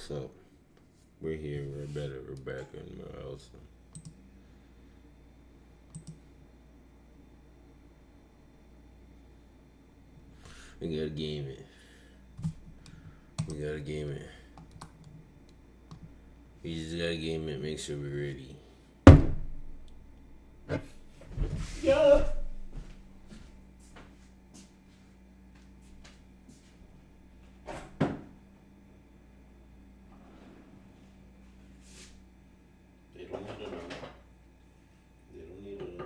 what's up? We're here, we're better, we're back in my house. We gotta game it. We gotta game it. We just gotta game it, make sure we're ready. Yeah! They don't need to know. They don't need to know.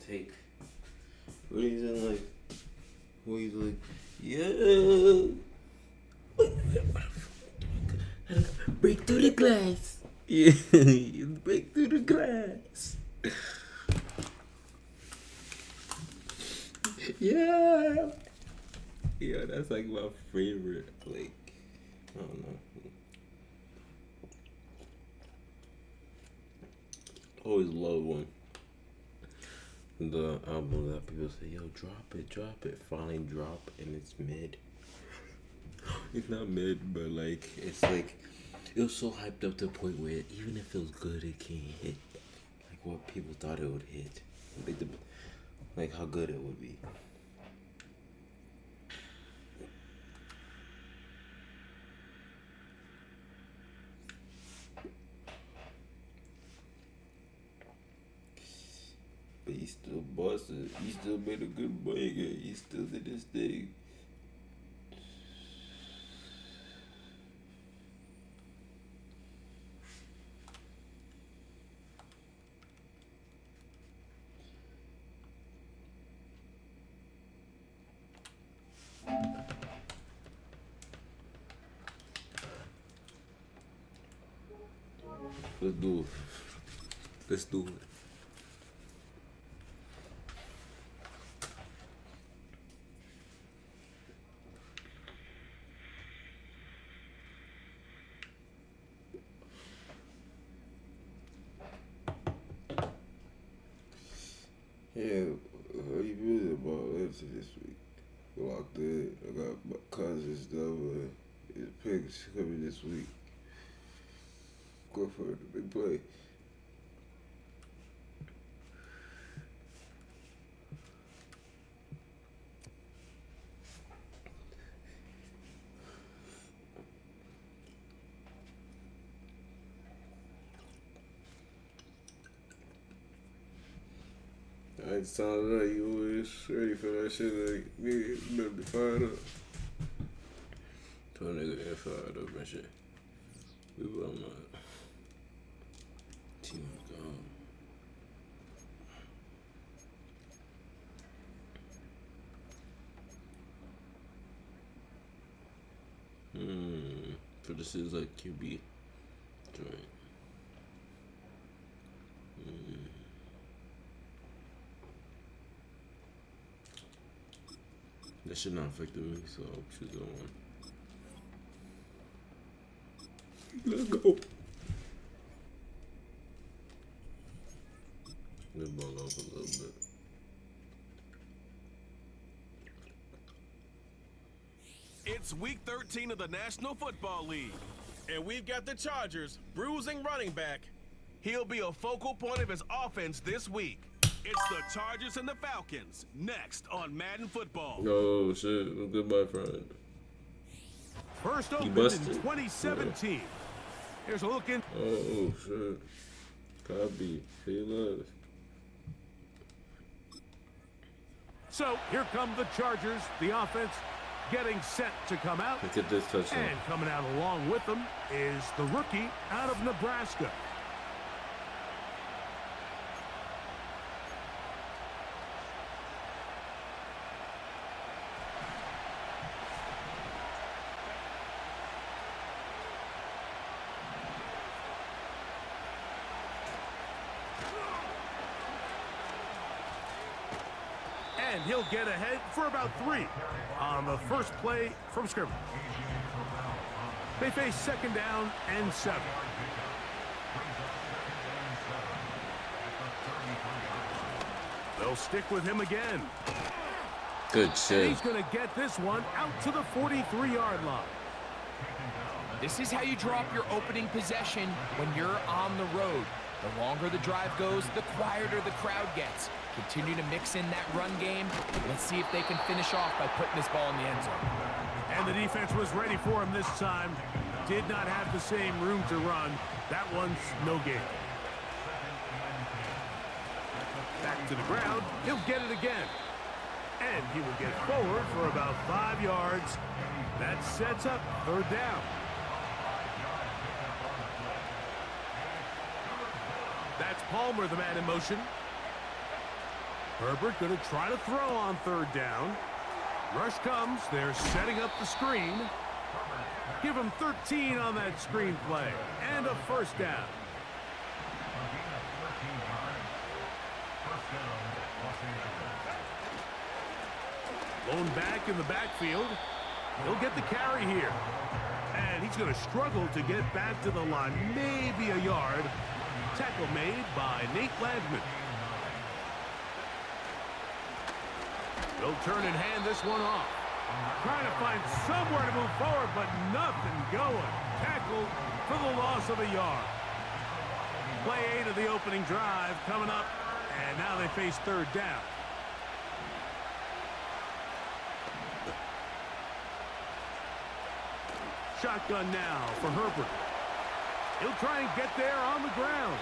Take what he's in like, what he's like, yeah. Break through the glass. Yeah, break through the glass. Yeah. Yeah, that's like my favorite. Like, I don't know. Always love one. The album that people say, yo, drop it, finally drop, and it's mid. It's not mid, but like, it's like, it was so hyped up to the point where even if it was good, it can't hit like what people thought it would hit, like how good it would be. But he still busted. He still made a good banger. He still did his thing. Let's do it. Let's do it. Yeah, how you feeling about Atlanta this week? Locked in. I got my cousins though. His picks coming this week. Go for the big play. I sounded like you was ready for that shit. Like, nigga, you better be fired up. Tell a nigga get fired up and shit. We will not. Team gone. So this is like QB joint. That should not affect me, so I'll choose that one. Let's go. Let ball off a little bit. It's week 13 of the National Football League, and we've got the Chargers bruising running back. He'll be a focal point of his offense this week. It's the Chargers and the Falcons, next on Madden Football. Oh, shit. Goodbye, friend. First opened in 2017. Yeah. Here's a look in. Oh, shit. Copy. Say love. So, here come the Chargers, the offense. getting set to come out. Look at this touchdown. And coming out along with them is the rookie out of Nebraska. And he'll get ahead for about 3 on the first play from scrimmage. They face 2nd down and 7. They'll stick with him again. Good And shit. he's going to get this one out to the 43-yard line. This is how you draw up your opening possession when you're on the road. The longer the drive goes, the quieter the crowd gets. Continue to mix in that run game. Let's see if they can finish off by putting this ball in the end zone. And the defense was ready for him this time. Did not have the same room to run. That one's no gain. Back to the ground. He'll get it again. And he will get forward for about 5 yards. That sets up 3rd down. That's Palmer, the man in motion. Herbert going to try to throw on 3rd down. Rush comes. They're setting up the screen. Give him 13 on that screen play. And a 1st down. Lone back in the backfield. He'll get the carry here. And he's going to struggle to get back to the line. Maybe a yard. Tackle made by Nate Landman. They'll turn and hand this one off. Trying to find somewhere to move forward, but nothing going. Tackled for the loss of a yard. Play 8 of the opening drive coming up, and now they face 3rd down. Shotgun now for Herbert. He'll try and get there on the ground.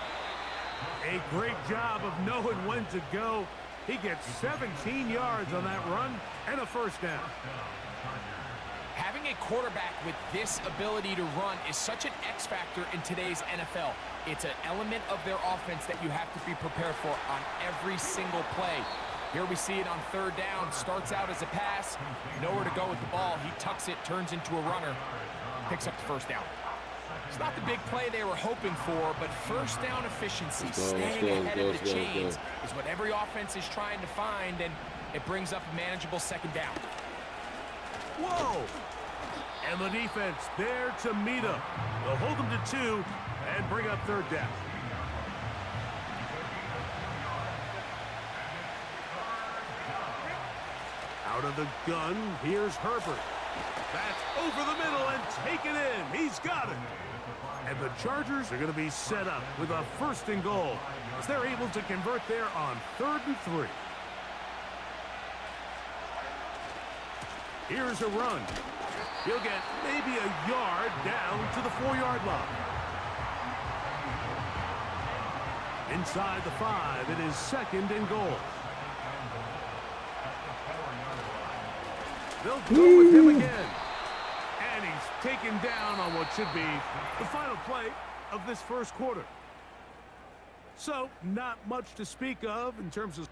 A great job of knowing when to go. He gets 17 yards on that run and a 1st down. Having a quarterback with this ability to run is such an X factor in today's NFL. It's an element of their offense that you have to be prepared for on every single play. Here we see it on 3rd down. Starts out as a pass. Nowhere to go with the ball. He tucks it, turns into a runner. Picks up the 1st down. It's not the big play they were hoping for, but 1st down efficiency, staying ahead of the chains, is what every offense is trying to find, and it brings up a manageable 2nd down. Whoa! And the defense there to meet him. They'll hold him to 2 and bring up 3rd down. Out of the gun, here's Herbert. That's over the middle and taken in. He's got it. And the Chargers are going to be set up with a 1st and goal as they're able to convert there on 3rd and 3. Here's a run. He'll get maybe a yard down to the 4-yard line. Inside the 5, it is 2nd and goal. They'll go with him again. And he's taken down on what should be the final play of this 1st quarter. So, not much to speak of in terms of...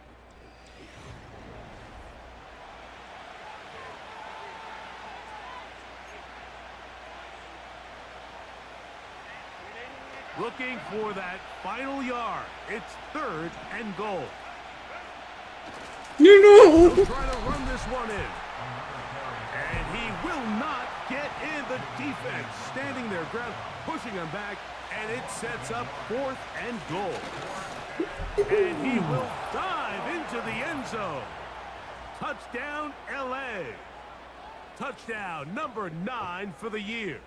Looking for that final yard. It's 3rd and goal. They'll try to run this one in. And he will not get in. The defense standing their ground, pushing him back, and it sets up 4th and goal. And he will dive into the end zone. Touchdown, LA. Touchdown number 9 for the year.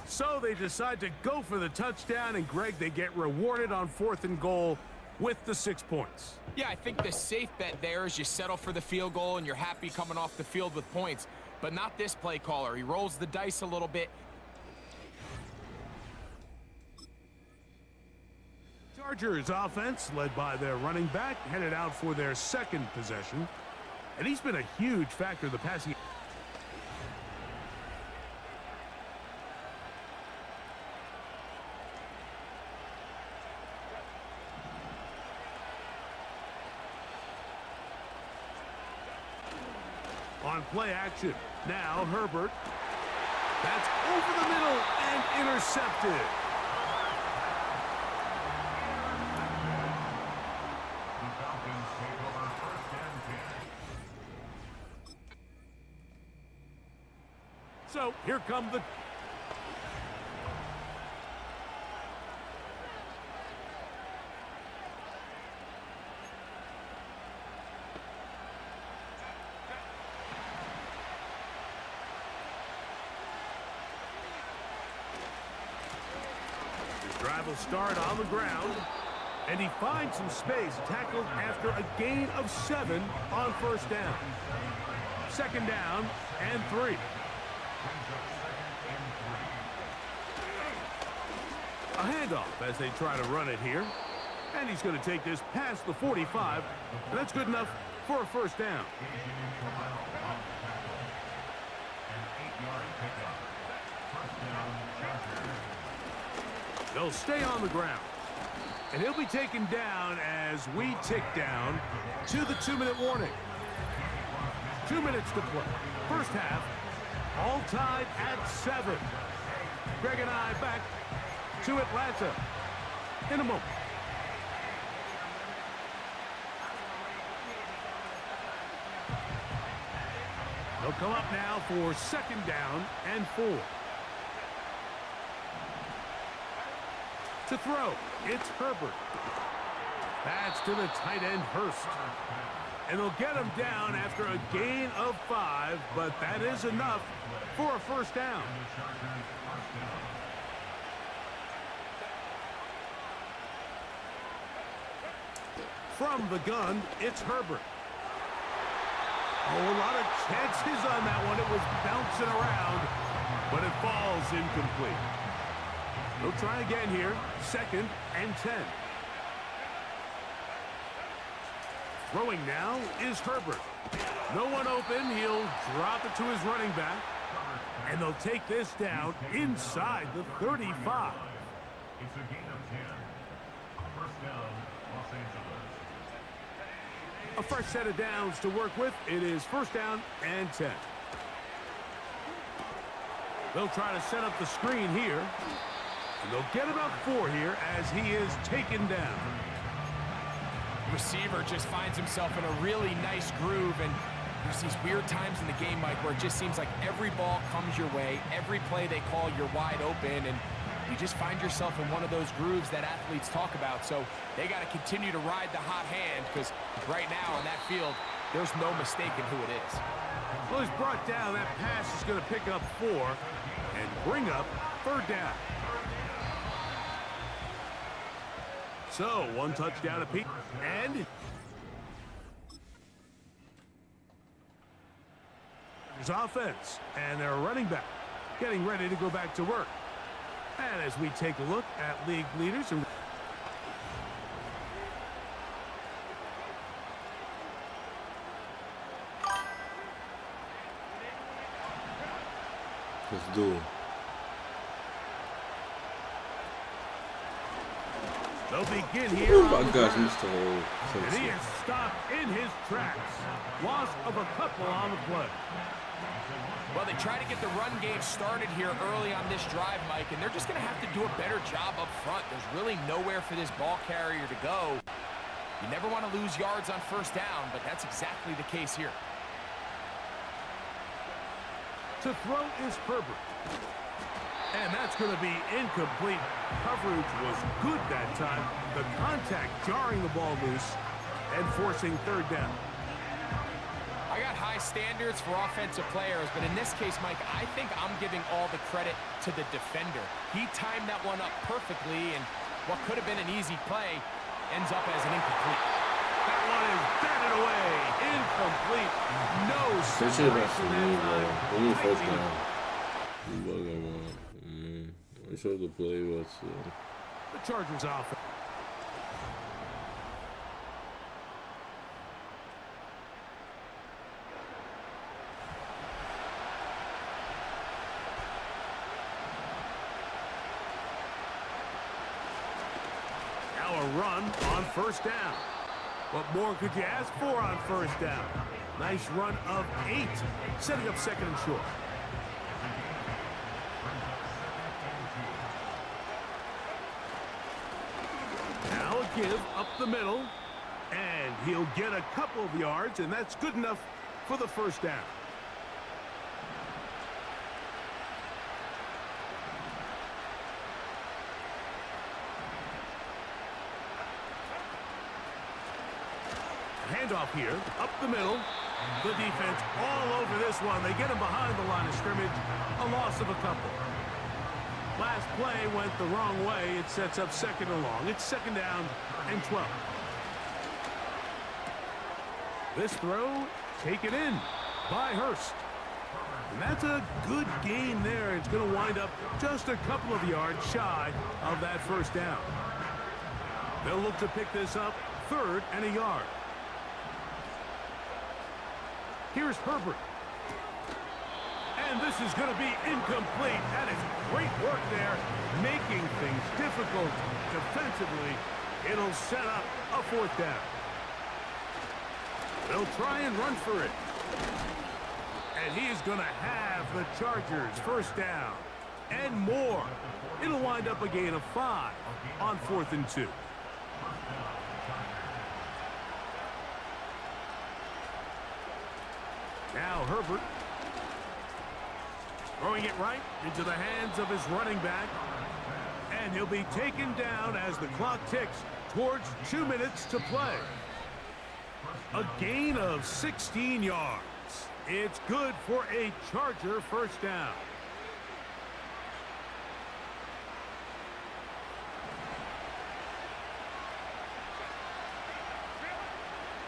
So they decide to go for the touchdown, and Greg, they get rewarded on 4th and goal with the 6 points. Yeah, I think the safe bet there is you settle for the field goal and you're happy coming off the field with points. But not this play caller. He rolls the dice a little bit. Chargers offense, led by their running back, headed out for their 2nd possession. And he's been a huge factor in the passing. on play action. Now Herbert. That's over the middle and intercepted. So here come the... Drive will start on the ground, and he finds some space, tackled after a gain of 7 on first down. Second down and 3. A handoff as they try to run it here, and he's going to take this past the 45, and that's good enough for a first down. They'll stay on the ground. And he'll be taken down as we tick down to the 2-minute warning. 2 minutes to play. First half, all tied at 7. Greg and I back to Atlanta in a moment. They'll come up now for second down and 4. To throw, it's Herbert. That's to the tight end, Hurst. And they'll get him down after a gain of 5, but that is enough for a first down. From the gun, it's Herbert. Oh, a lot of chances on that one. It was bouncing around, but it falls incomplete. They'll try again here. Second and 10. Throwing now is Herbert. No one open. He'll drop it to his running back. And they'll take this down inside the 35. It's a gain of 10. First down, Los Angeles. A fresh set of downs to work with. It is first down and 10. They'll try to set up the screen here. And they'll get about 4 here as he is taken down. Receiver just finds himself in a really nice groove, and there's these weird times in the game, Mike, where it just seems like every ball comes your way, every play they call, you're wide open, and you just find yourself in one of those grooves that athletes talk about. So they got to continue to ride the hot hand, because right now in that field, there's no mistaking who it is. Well, he's brought down. That pass is going to pick up 4 and bring up third down. So, 1 touchdown apiece, and there's offense, and they're running back, getting ready to go back to work. And as we take a look at league leaders, and let's do it. they'll begin here. Oh my gosh, Mr. Hole. And he is stopped in his tracks. Loss of a couple on the play. Well, they try to get the run game started here early on this drive, Mike, and they're just going to have to do a better job up front. There's really nowhere for this ball carrier to go. You never want to lose yards on first down, but that's exactly the case here. To throw is Herbert. And that's going to be incomplete. Coverage was good that time. The contact jarring the ball loose and forcing third down. I got high standards for offensive players, but in this case, Mike, I think I'm giving all the credit to the defender. He timed that one up perfectly, and what could have been an easy play ends up as an incomplete. That one is batted away. Incomplete. No separation that time. We need first down. I showed the play was the Chargers off. Now a run on first down. What more could you ask for on first down? Nice run of 8, setting up second and short. Now a give up the middle, and he'll get a couple of yards, and that's good enough for the first down. Handoff here, up the middle. The defense all over this one. They get him behind the line of scrimmage. A loss of a couple. Last play went the wrong way. It sets up second and long. It's second down and 12. This throw taken in by Hurst. And that's a good gain there. It's going to wind up just a couple of yards shy of that first down. They'll look to pick this up third and a yard. Here's Herbert. And this is going to be incomplete. That is great work there, making things difficult defensively. It'll set up a fourth down. They'll try and run for it. And he's going to have the Chargers first down and more. It'll wind up a gain of 5 on 4th and 2. Now Herbert throwing it right into the hands of his running back. And he'll be taken down as the clock ticks towards 2 minutes to play. A gain of 16 yards. It's good for a Charger first down.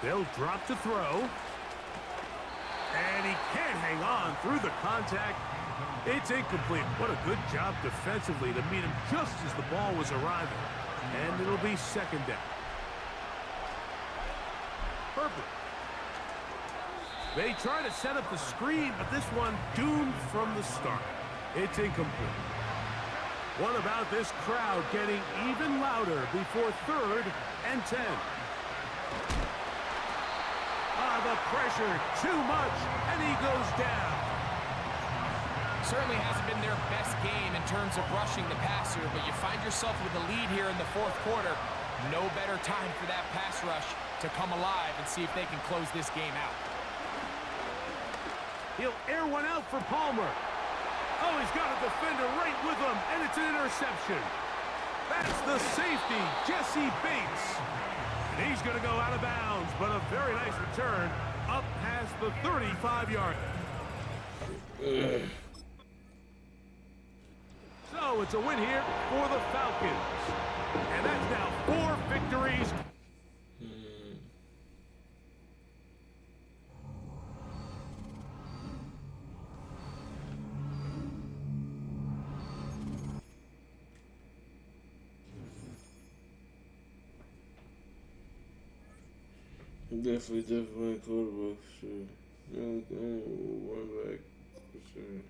They'll drop to throw. And he can't hang on through the contact. It's incomplete. What a good job defensively to meet him just as the ball was arriving. And it'll be second down. Herbert. They try to set up the screen, but this one doomed from the start. It's incomplete. What about this crowd getting even louder before third and 10? The pressure, too much, and he goes down. Certainly hasn't been their best game in terms of rushing the passer, but you find yourself with a lead here in the fourth quarter. No better time for that pass rush to come alive and see if they can close this game out. He'll air one out for Palmer. Oh, he's got a defender right with him, and it's an interception. That's the safety, Jesse Bates. And he's going to go out of bounds, but a very nice return up past the 35-yard. So it's a win here for the Falcons. And that's now 4 victories. Definitely quarterback for sure. One back for sure.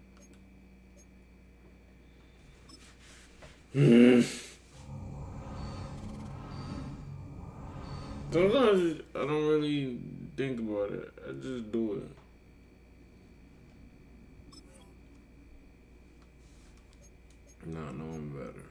Sometimes I don't really think about it. I just do it. Not knowing better.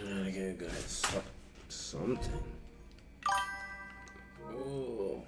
I got something. Oh.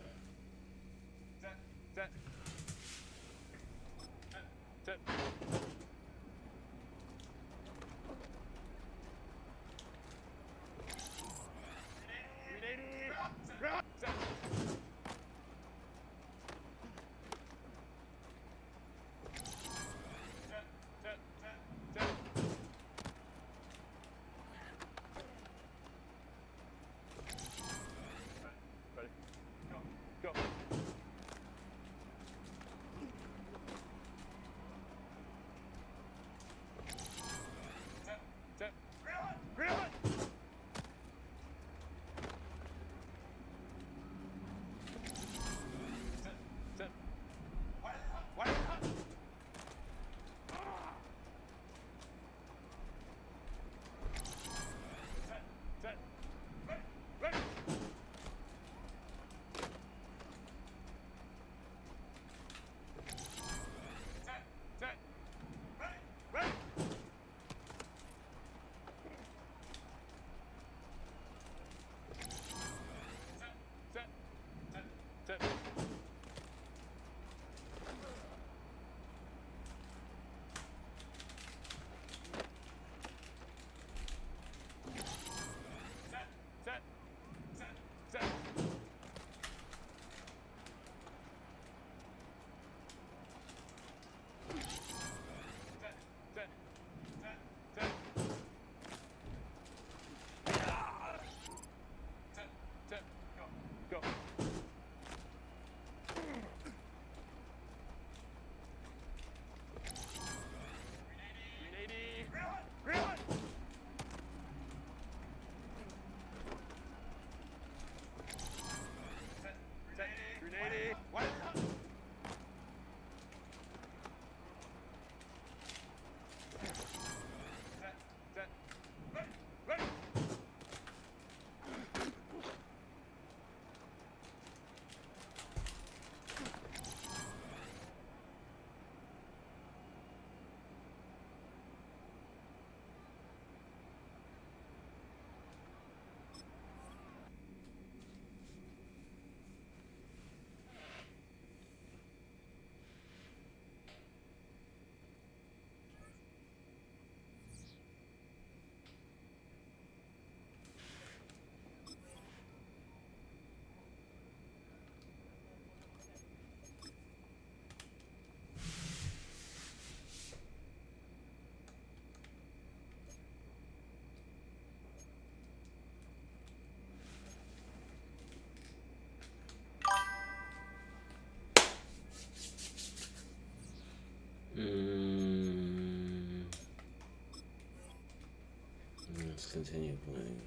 Let's continue playing.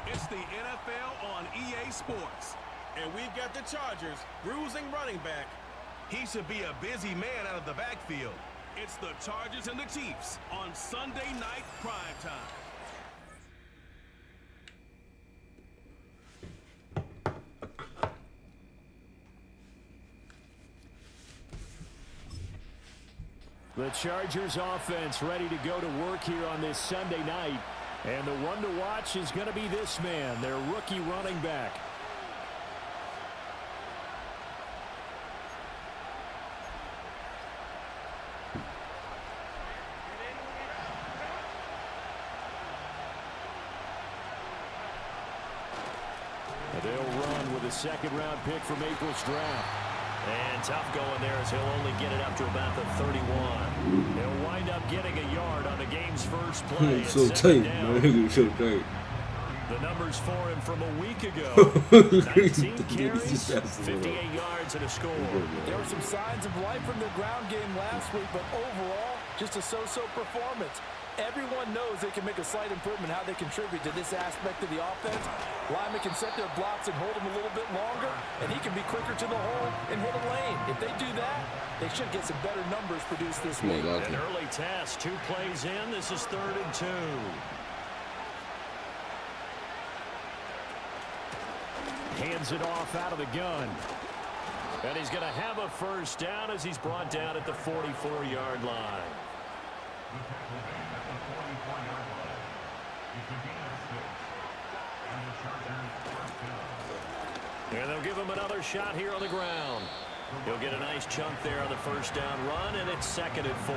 It's the NFL on EA Sports. And we've got the Chargers bruising running back. He should be a busy man out of the backfield. It's the Chargers and the Chiefs on Sunday night primetime. The Chargers offense ready to go to work here on this Sunday night. And the one to watch is going to be this man, their rookie running back. They'll run with a second-round pick from April's draft. And tough going there as he'll only get it up to about the 31. He'll wind up getting a yard on the game's first play. It's so tight, man. It's so tight. The numbers for him from a week ago. 19 carries, 58 yards, and a score. There were some signs of life from their ground game last week, but overall, just a so-so performance. Everyone knows they can make a slight improvement how they contribute to this aspect of the offense. Linemen can set their blocks and hold them a little bit longer, and he can be quicker to the hole and hit a lane. If they do that, they should get some better numbers produced this week. An early test, 2 plays in. This is 3rd and 2. Hands it off out of the gun. And he's going to have a first down as he's brought down at the 44-yard line. And they'll give him another shot here on the ground. He'll get a nice chunk there on the first down run, and it's 2nd and 4.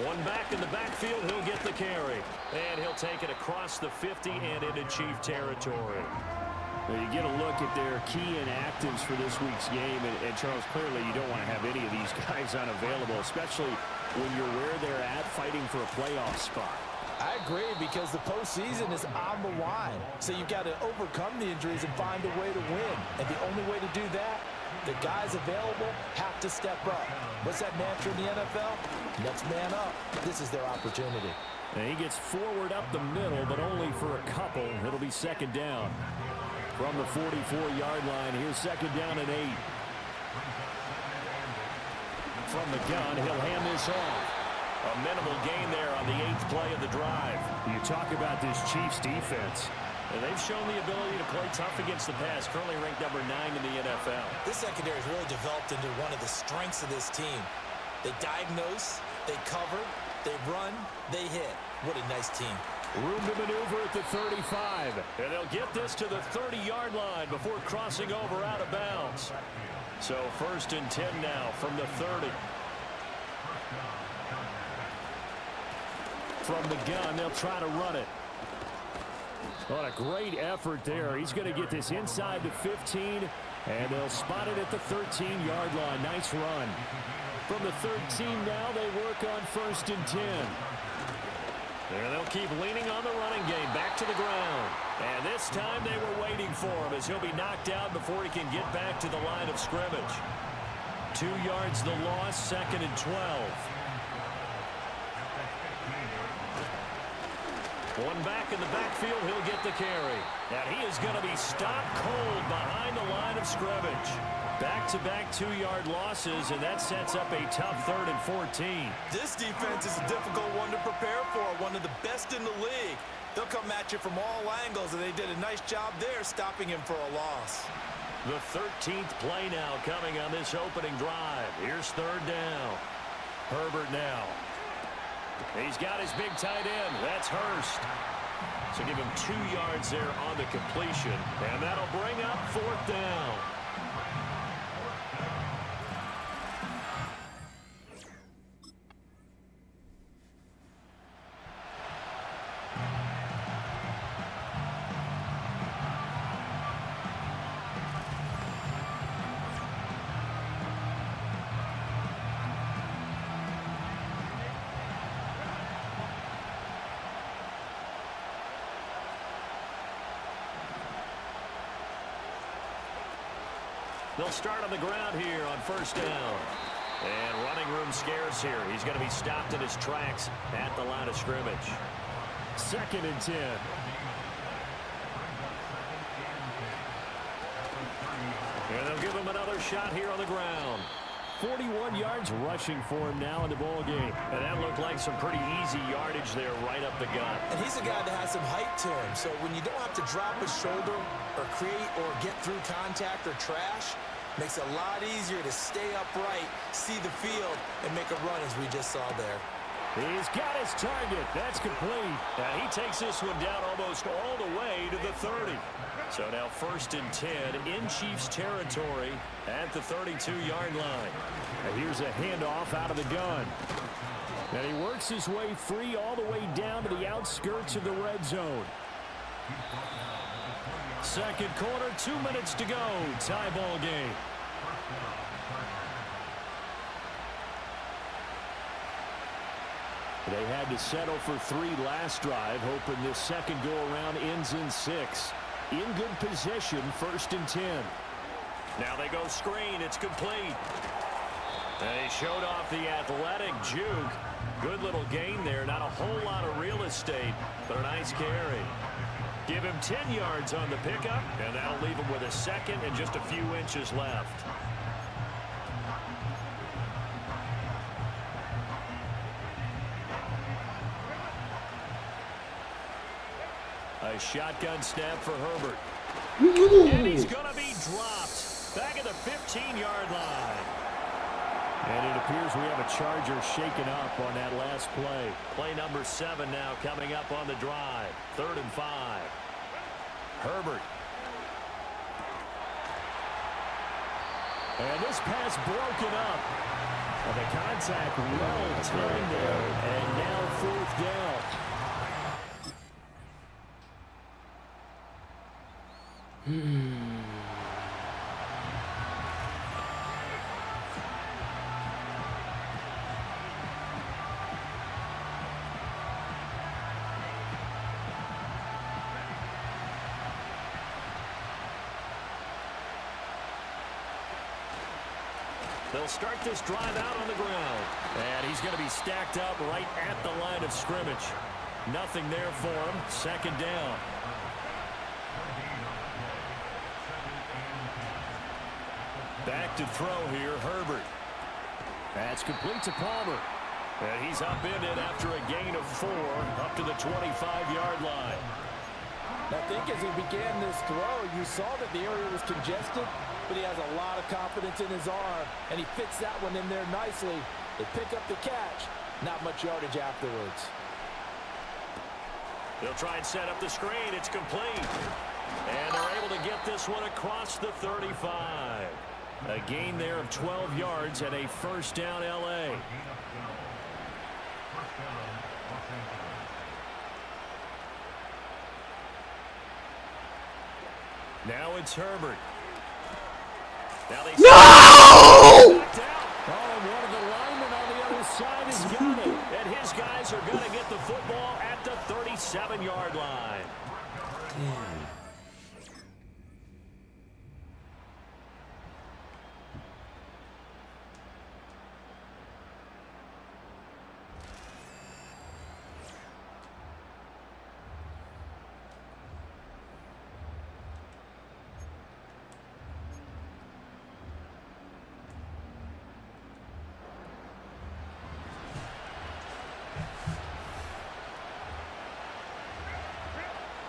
One back in the backfield, he'll get the carry. And he'll take it across the 50 and into Chief territory. Well, you get a look at their key inactives for this week's game, and Charles, clearly you don't want to have any of these guys unavailable, especially when you're where they're at fighting for a playoff spot. I agree, because the postseason is on the line. So you've got to overcome the injuries and find a way to win. And the only way to do that, the guys available have to step up. What's that mantra in the NFL? Next man up. This is their opportunity. And he gets forward up the middle, but only for a couple. It'll be 2nd down. From the 44-yard line, here's 2nd down and 8. From the gun, he'll hand this off. A minimal gain there on the 8th play of the drive. You talk about this Chiefs defense. And they've shown the ability to play tough against the pass, currently ranked number 9 in the NFL. This secondary has really developed into one of the strengths of this team. They diagnose, they cover, they run, they hit. What a nice team. Room to maneuver at the 35. And they'll get this to the 30-yard line before crossing over out of bounds. So 1st and 10 now from the 30. From the gun, they'll try to run it. What a great effort there. He's going to get this inside the 15, and they'll spot it at the 13-yard line. Nice run. From the 13 now, they work on 1st and 10. There they'll keep leaning on the running game. Back to the ground. And this time they were waiting for him as he'll be knocked down before he can get back to the line of scrimmage. 2 yards the loss, 2nd and 12. One back in the backfield, he'll get the carry. And he is going to be stopped cold behind the line of scrimmage. Back-to-back 2-yard losses, and that sets up a tough 3rd and 14. This defense is a difficult one to prepare for, one of the best in the league. They'll come at you from all angles, and they did a nice job there stopping him for a loss. The 13th play now coming on this opening drive. Here's 3rd down. Herbert now. He's got his big tight end. That's Hurst. So give him 2 yards there on the completion. And that'll bring up 4th down. They'll start on the ground here on first down. And running room scarce here. He's going to be stopped in his tracks at the line of scrimmage. 2nd and 10. And they'll give him another shot here on the ground. 41 yards rushing for him now in the ball game. And that looked like some pretty easy yardage there right up the gut. And he's a guy that has some height to him. So when you don't have to drop his shoulder or create or get through contact or trash, makes it a lot easier to stay upright, see the field, and make a run as we just saw there. He's got his target. That's complete. Now he takes this one down almost all the way to the 30. So now 1st and 10 in Chiefs territory at the 32-yard line. And here's a handoff out of the gun. And he works his way free all the way down to the outskirts of the red zone. 2nd quarter, 2 minutes to go. Tie ball game. They had to settle for 3 last drive, hoping this second go-around ends in 6. In good position, 1st and 10. Now they go screen. It's complete. And he showed off the athletic juke. Good little gain there. Not a whole lot of real estate, but a nice carry. Give him 10 yards on the pickup, and that'll leave him with a 2nd and just a few inches left. A shotgun snap for Herbert. And he's going to be dropped back at the 15-yard line. And it appears we have a Charger shaken up on that last play. Play number 7 now coming up on the drive. 3rd and 5. Herbert. And this pass broken up. And the contact well timed there. And now 4th down. They'll start this drive out on the ground. And he's going to be stacked up right at the line of scrimmage. Nothing there for him. 2nd down. Back to throw here, Herbert. That's complete to Palmer. And he's upended after a gain of 4 up to the 25-yard line. I think as he began this throw, you saw that the area was congested, but he has a lot of confidence in his arm, and he fits that one in there nicely. They pick up the catch, not much yardage afterwards. They'll try and set up the screen. It's complete. And they're able to get this one across the 35. A gain there of 12 yards and a 1st down L.A. Now it's Herbert. Now they Oh, one of the linemen on the other side has got it. And his guys are going to get the football at the 37-yard line.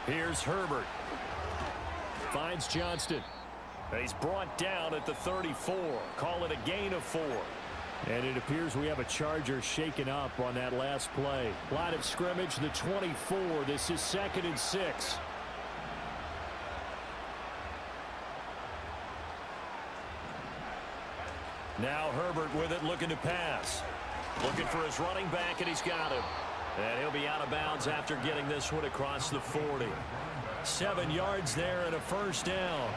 Here's Herbert. Finds Johnston. He's brought down at the 34. Call it a gain of 4. And it appears we have a Charger shaken up on that last play. Line of scrimmage, the 24. This is 2nd and 6. Now Herbert with it, looking to pass. Looking for his running back, and he's got him. And he'll be out of bounds after getting this one across the 40. 7 yards there and a 1st down.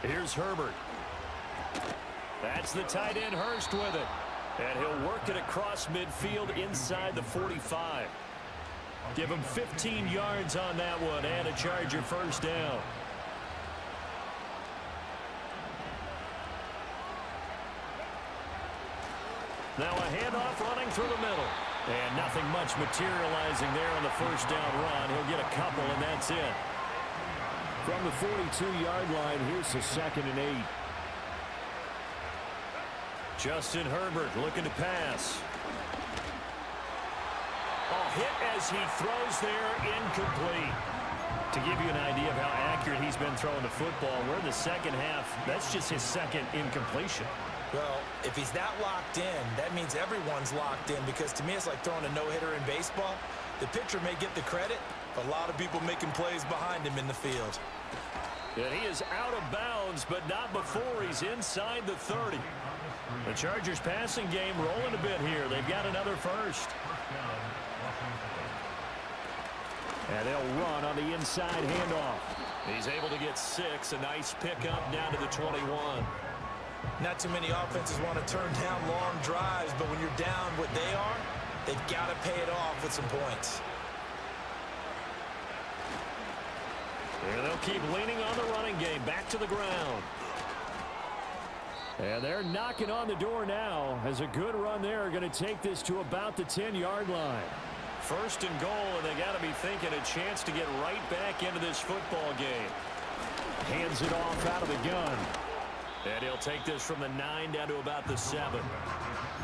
Here's Herbert. That's the tight end Hurst with it. And he'll work it across midfield inside the 45. Give him 15 yards on that one and a Charger first down. Now a handoff running through the middle. And nothing much materializing there on the first down run. He'll get a couple, and that's it. From the 42-yard line, here's the 2nd and 8. Justin Herbert looking to pass. Hit as he throws there, incomplete. To give you an idea of how accurate he's been throwing the football, we're in the second half. That's just his second incompletion. Well, if he's that locked in, that means everyone's locked in, because to me it's like throwing a no-hitter in baseball. The pitcher may get the credit, but a lot of people making plays behind him in the field. And he is out of bounds, but not before he's inside the 30. The Chargers passing game rolling a bit here. They've got another first. And they'll run on the inside handoff. He's able to get 6. A nice pickup down to the 21. Not too many offenses want to turn down long drives, but when you're down what they are, they've got to pay it off with some points. And they'll keep leaning on the running game. Back to the ground. And they're knocking on the door now, as a good run there going to take this to about the 10-yard line. First and goal, and they got to be thinking a chance to get right back into this football game. Hands it off out of the gun. And he'll take this from the 9 down to about the 7.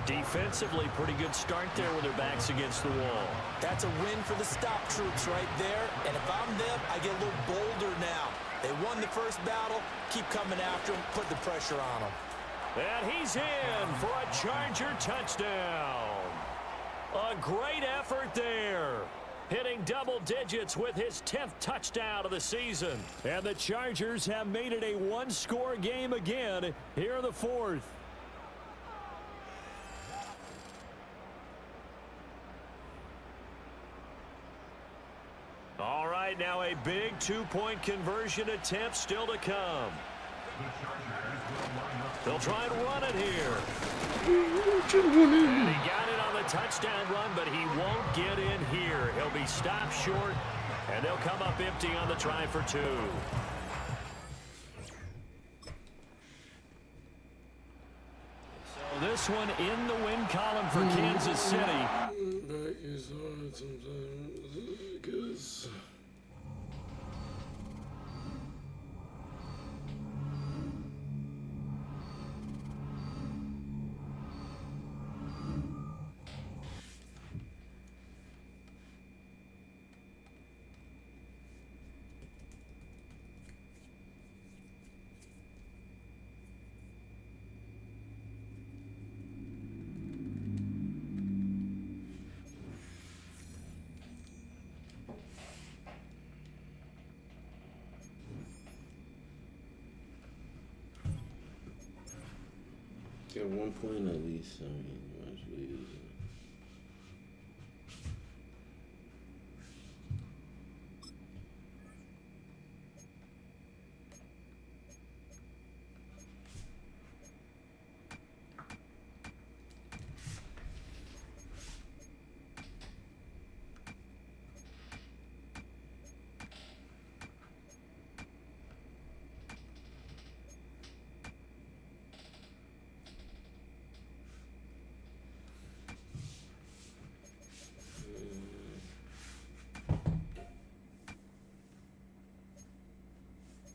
Defensively, pretty good start there with their backs against the wall. That's a win for the stop troops right there. And if I'm them, I get a little bolder now. They won the first battle. Keep coming after them. Put the pressure on them. And he's in for a Charger touchdown. A great effort there. Hitting double digits with his 10th touchdown of the season. And the Chargers have made it a one-score game again here in the 4th. All right, now a big two-point conversion attempt still to come. They'll try and run it here. And he got it on the touchdown run, but he won't get in here. He'll be stopped short, and they'll come up empty on the try for 2. So this one in the win column for Kansas City. That is hard sometimes because get 1 point at least. I mean, actually use it.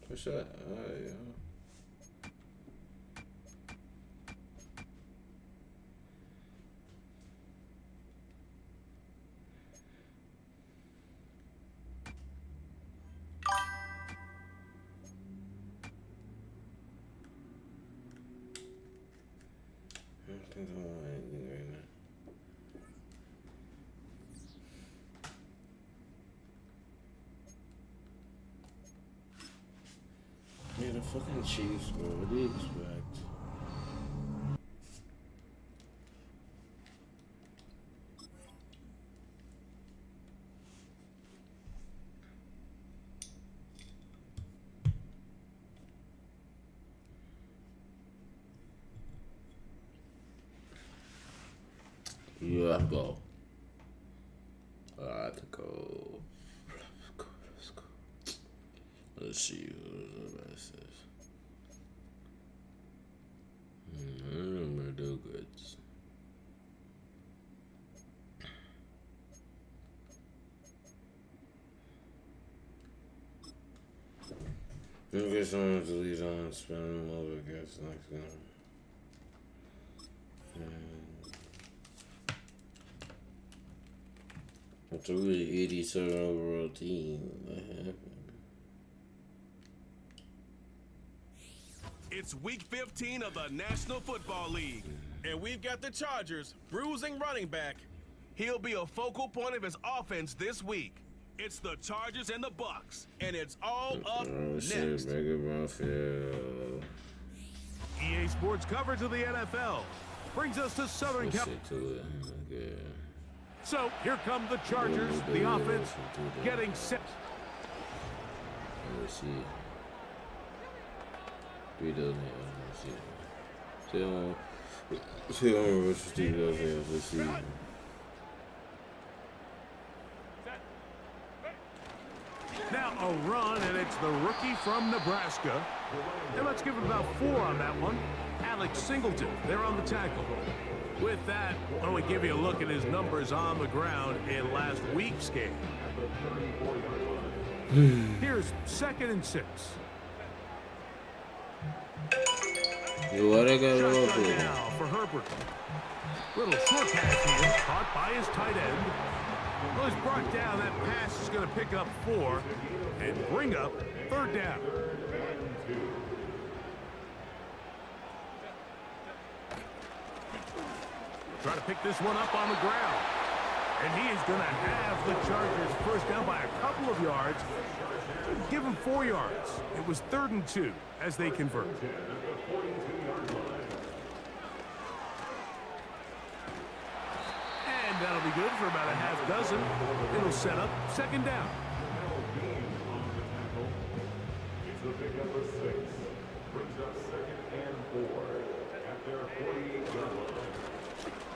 What's that? Yeah. I don't think I want anything right now. Yeah, the fucking Chiefs, bro. What do you expect? Yeah, go. Alright. about to go. Let's see who the best is. I remember the goods. Don't get someone to lead on, spend a little bit against the next game. It's a really 87 overall team. It's week 15 of the National Football League, and we've got the Chargers bruising running back. He'll be a focal point of his offense this week. It's the Chargers and the Bucks, and it's all up next. EA Sports coverage of the NFL brings us to Southern California. So here come the Chargers, the offense getting set. Let's see. 3 doesn't have. Let's see. Let's see. Now a run, and it's the rookie from Nebraska. And let's give it about 4 on that one. Alex Singleton, they're on the tackle. With that, why don't we give you a look at his numbers on the ground in last week's game. Here's 2nd and 6. What I got Shotgun now for Herbert. Little short pass here, caught by his tight end. Well, he's brought down. That pass is going to pick up 4 and bring up 3rd down. Try to pick this one up on the ground. And he is going to have the Chargers first down by a couple of yards. Give him 4 yards. It was 3rd and 2 as they convert. And that'll be good for about a half dozen. It'll set up 2nd down.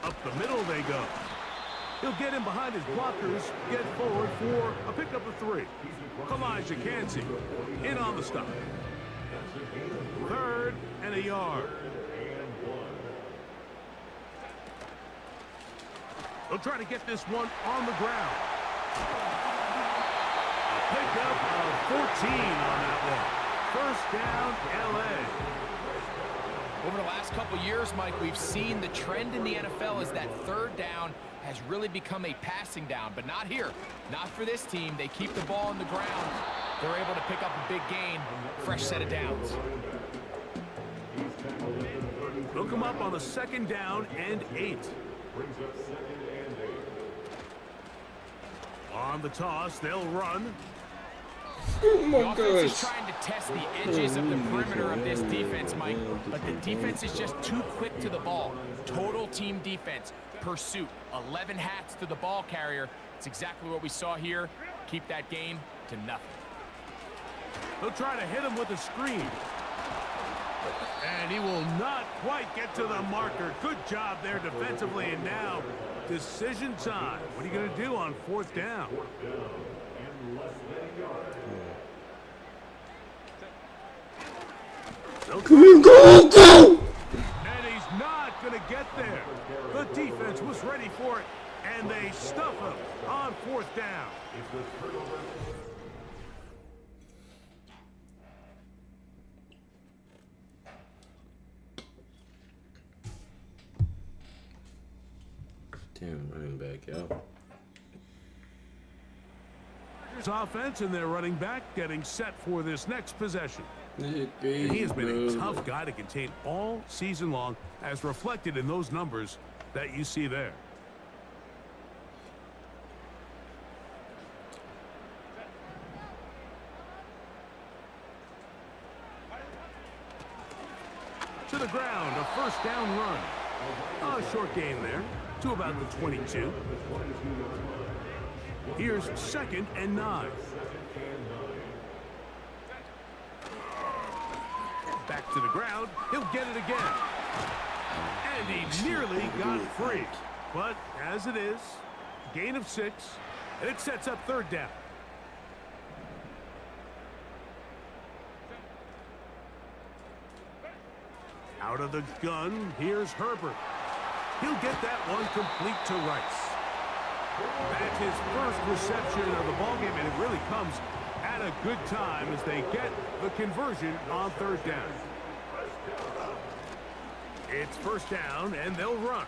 Up the middle they go. He'll get in behind his blockers, get forward for a pickup of 3. Elijah Cansey in on the stop. 3rd and a yard. They'll try to get this one on the ground. A pickup of 14 on that one. 1st down, LA. Over the last couple years, Mike, we've seen the trend in the NFL is that 3rd down has really become a passing down, but not here. Not for this team. They keep the ball on the ground. They're able to pick up a big gain. Fresh set of downs. They'll come up on the 2nd down and 8. On the toss, they'll run. Oh my the offense is gosh. trying to test the edges of the perimeter of this defense, Mike, but the defense is just too quick to the ball. Total team defense, pursuit, 11 hats to the ball carrier. It's exactly what we saw here. Keep that game to nothing. They'll try to hit him with a screen. And he will not quite get to the marker. Good job there defensively, and now decision time. What are you going to do on 4th down? Go! And he's not going to get there. The defense was ready for it, and they stuff him on 4th down. Damn, running back, yo. Offense and their running back getting set for this next possession. Crazy, And he has been a bro. tough guy to contain all season long, as reflected in those numbers that you see there. To the ground, a 1st down run. A short gain there to about the 22. Here's 2nd and 9. Back to the ground. He'll get it again. And he nearly got free. But as it is, gain of 6. And it sets up third down. Out of the gun, here's Herbert. He'll get that one complete to Rice. That's his first reception of the ballgame, and it really comes at a good time as they get the conversion on third down. It's first down, and they'll run.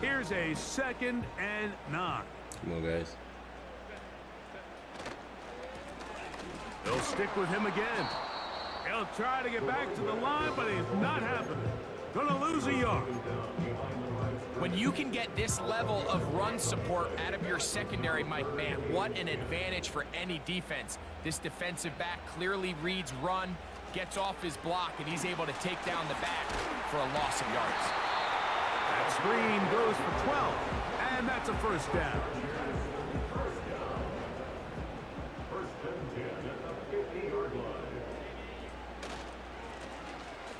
Here's a 2nd and 9. Come on, guys. They'll stick with him again. He'll try to get back to the line, but it's not happening. Gonna lose a yard. When you can get this level of run support out of your secondary, Mike, man, what an advantage for any defense. This defensive back clearly reads run, gets off his block, and he's able to take down the back for a loss of yards. That screen goes for 12, and that's a first down.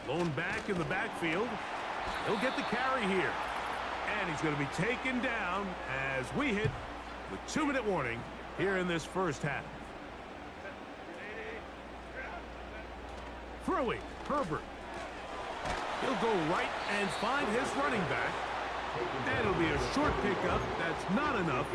Lone back in the backfield. He'll get the carry here. And he's going to be taken down as we hit the 2-minute warning here in this first half. Throwing, Herbert. He'll go right and find his running back. And it'll be a short pickup. That's not enough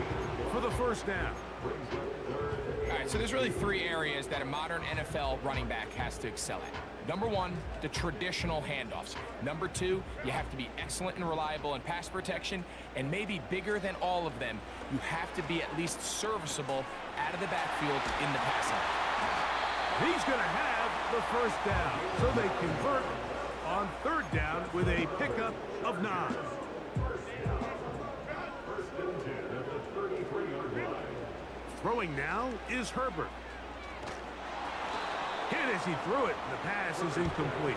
for the first down. All right, so there's really 3 areas that a modern NFL running back has to excel at. Number 1, the traditional handoffs. Number 2, you have to be excellent and reliable in pass protection. And maybe bigger than all of them, you have to be at least serviceable out of the backfield in the passing. He's going to have the first down. So they convert on third down with a pickup of 9. Throwing now is Herbert. Hit as he threw it. The pass is incomplete.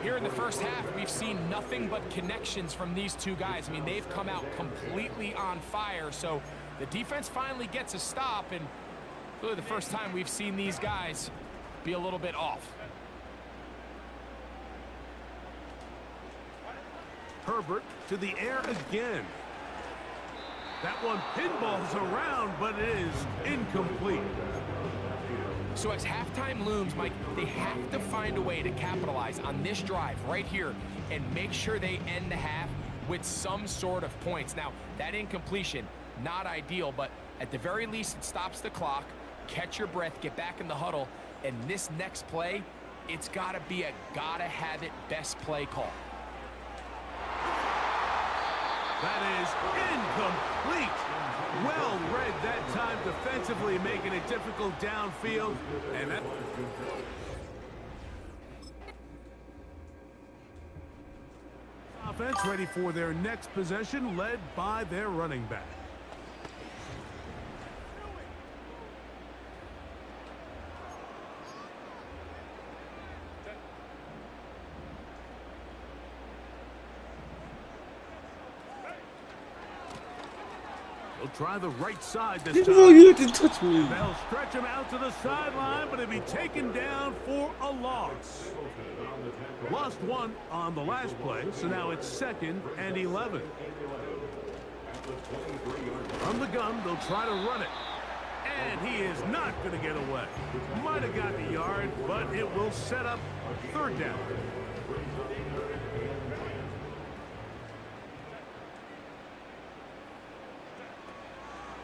Here in the first half, we've seen nothing but connections from these two guys. I mean, they've come out completely on fire. So the defense finally gets a stop, and really the first time we've seen these guys be a little bit off. Herbert to the air again. That one pinballs around, but it is incomplete. So as halftime looms, Mike, they have to find a way to capitalize on this drive right here and make sure they end the half with some sort of points. Now, that incompletion, not ideal, but at the very least, it stops the clock. Catch your breath, get back in the huddle, and this next play, it's got to be a gotta-have-it best play call. That is incomplete. Well read that time defensively, making it difficult downfield. And that... Offense ready for their next possession, led by their running back. He'll try the right side this time. No, you didn't touch me. They'll stretch him out to the sideline, but he'll be taken down for a loss. Lost one on the last play, so now it's 2nd and 11. From the gun, they'll try to run it. And he is not going to get away. Might have got the yard, but it will set up third down.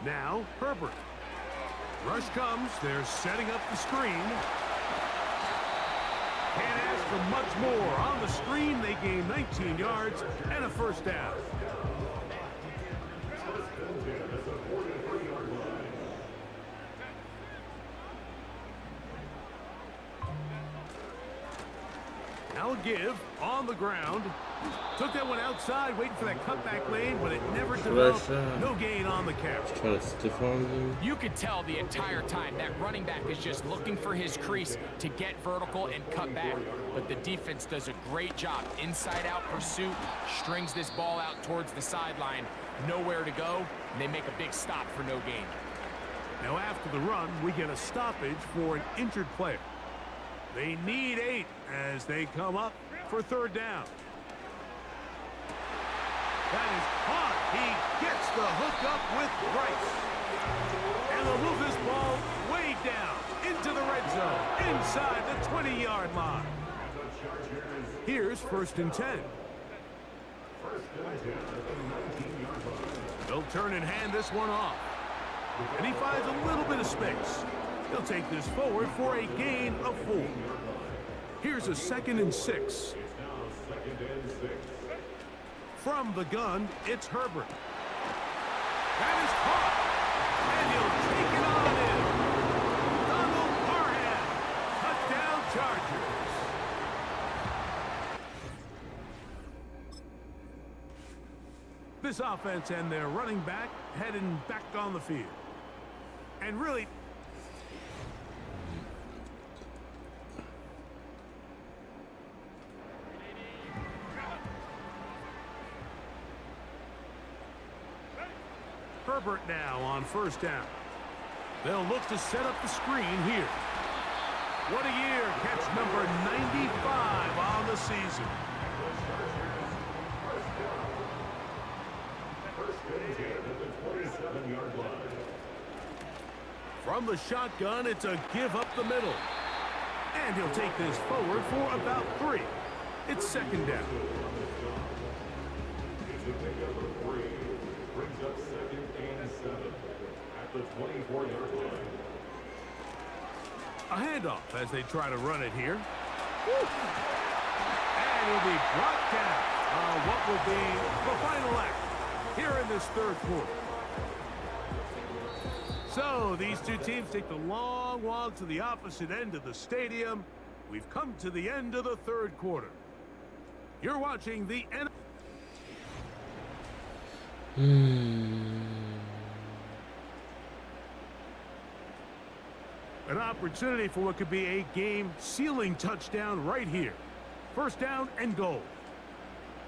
Now, Herbert. Rush comes. They're setting up the screen. Can't ask for much more. On the screen, they gain 19 yards and a first down. Now a give on the ground. Took that one outside, waiting for that cutback lane, but it never developed. No gain on the carry. Trying to stiff arm him. You could tell the entire time that running back is just looking for his crease to get vertical and cut back. But the defense does a great job. Inside-out pursuit, strings this ball out towards the sideline. Nowhere to go, and they make a big stop for no gain. Now after the run, we get a stoppage for an injured player. They need 8 as they come up for third down. That is caught. He gets the hook up with Bryce. And they'll move this ball way down into the red zone, inside the 20-yard line. Here's 1st and 10. They'll turn and hand this one off. And he finds a little bit of space. He'll take this forward for a gain of 4. Here's a 2nd and 6. From the gun, it's Herbert. That is caught. And he'll take it on in. Donald Parham. Touchdown Chargers. This offense and their running back heading back on the field. And really, Herbert now on 1st down. They'll look to set up the screen here. What a year. Catch number 95 on the season. From the shotgun, it's a give up the middle. And he'll take this forward for about 3. It's 2nd down. Brings up 2nd and 7 at the 24-yard line. A handoff as they try to run it here. Woo! And he'll be brought down on what will be the final act here in this 3rd quarter. So these two teams take the long walk to the opposite end of the stadium. We've come to the end of the 3rd quarter. You're watching the end. An opportunity for what could be a game-sealing touchdown right here. 1st down and goal.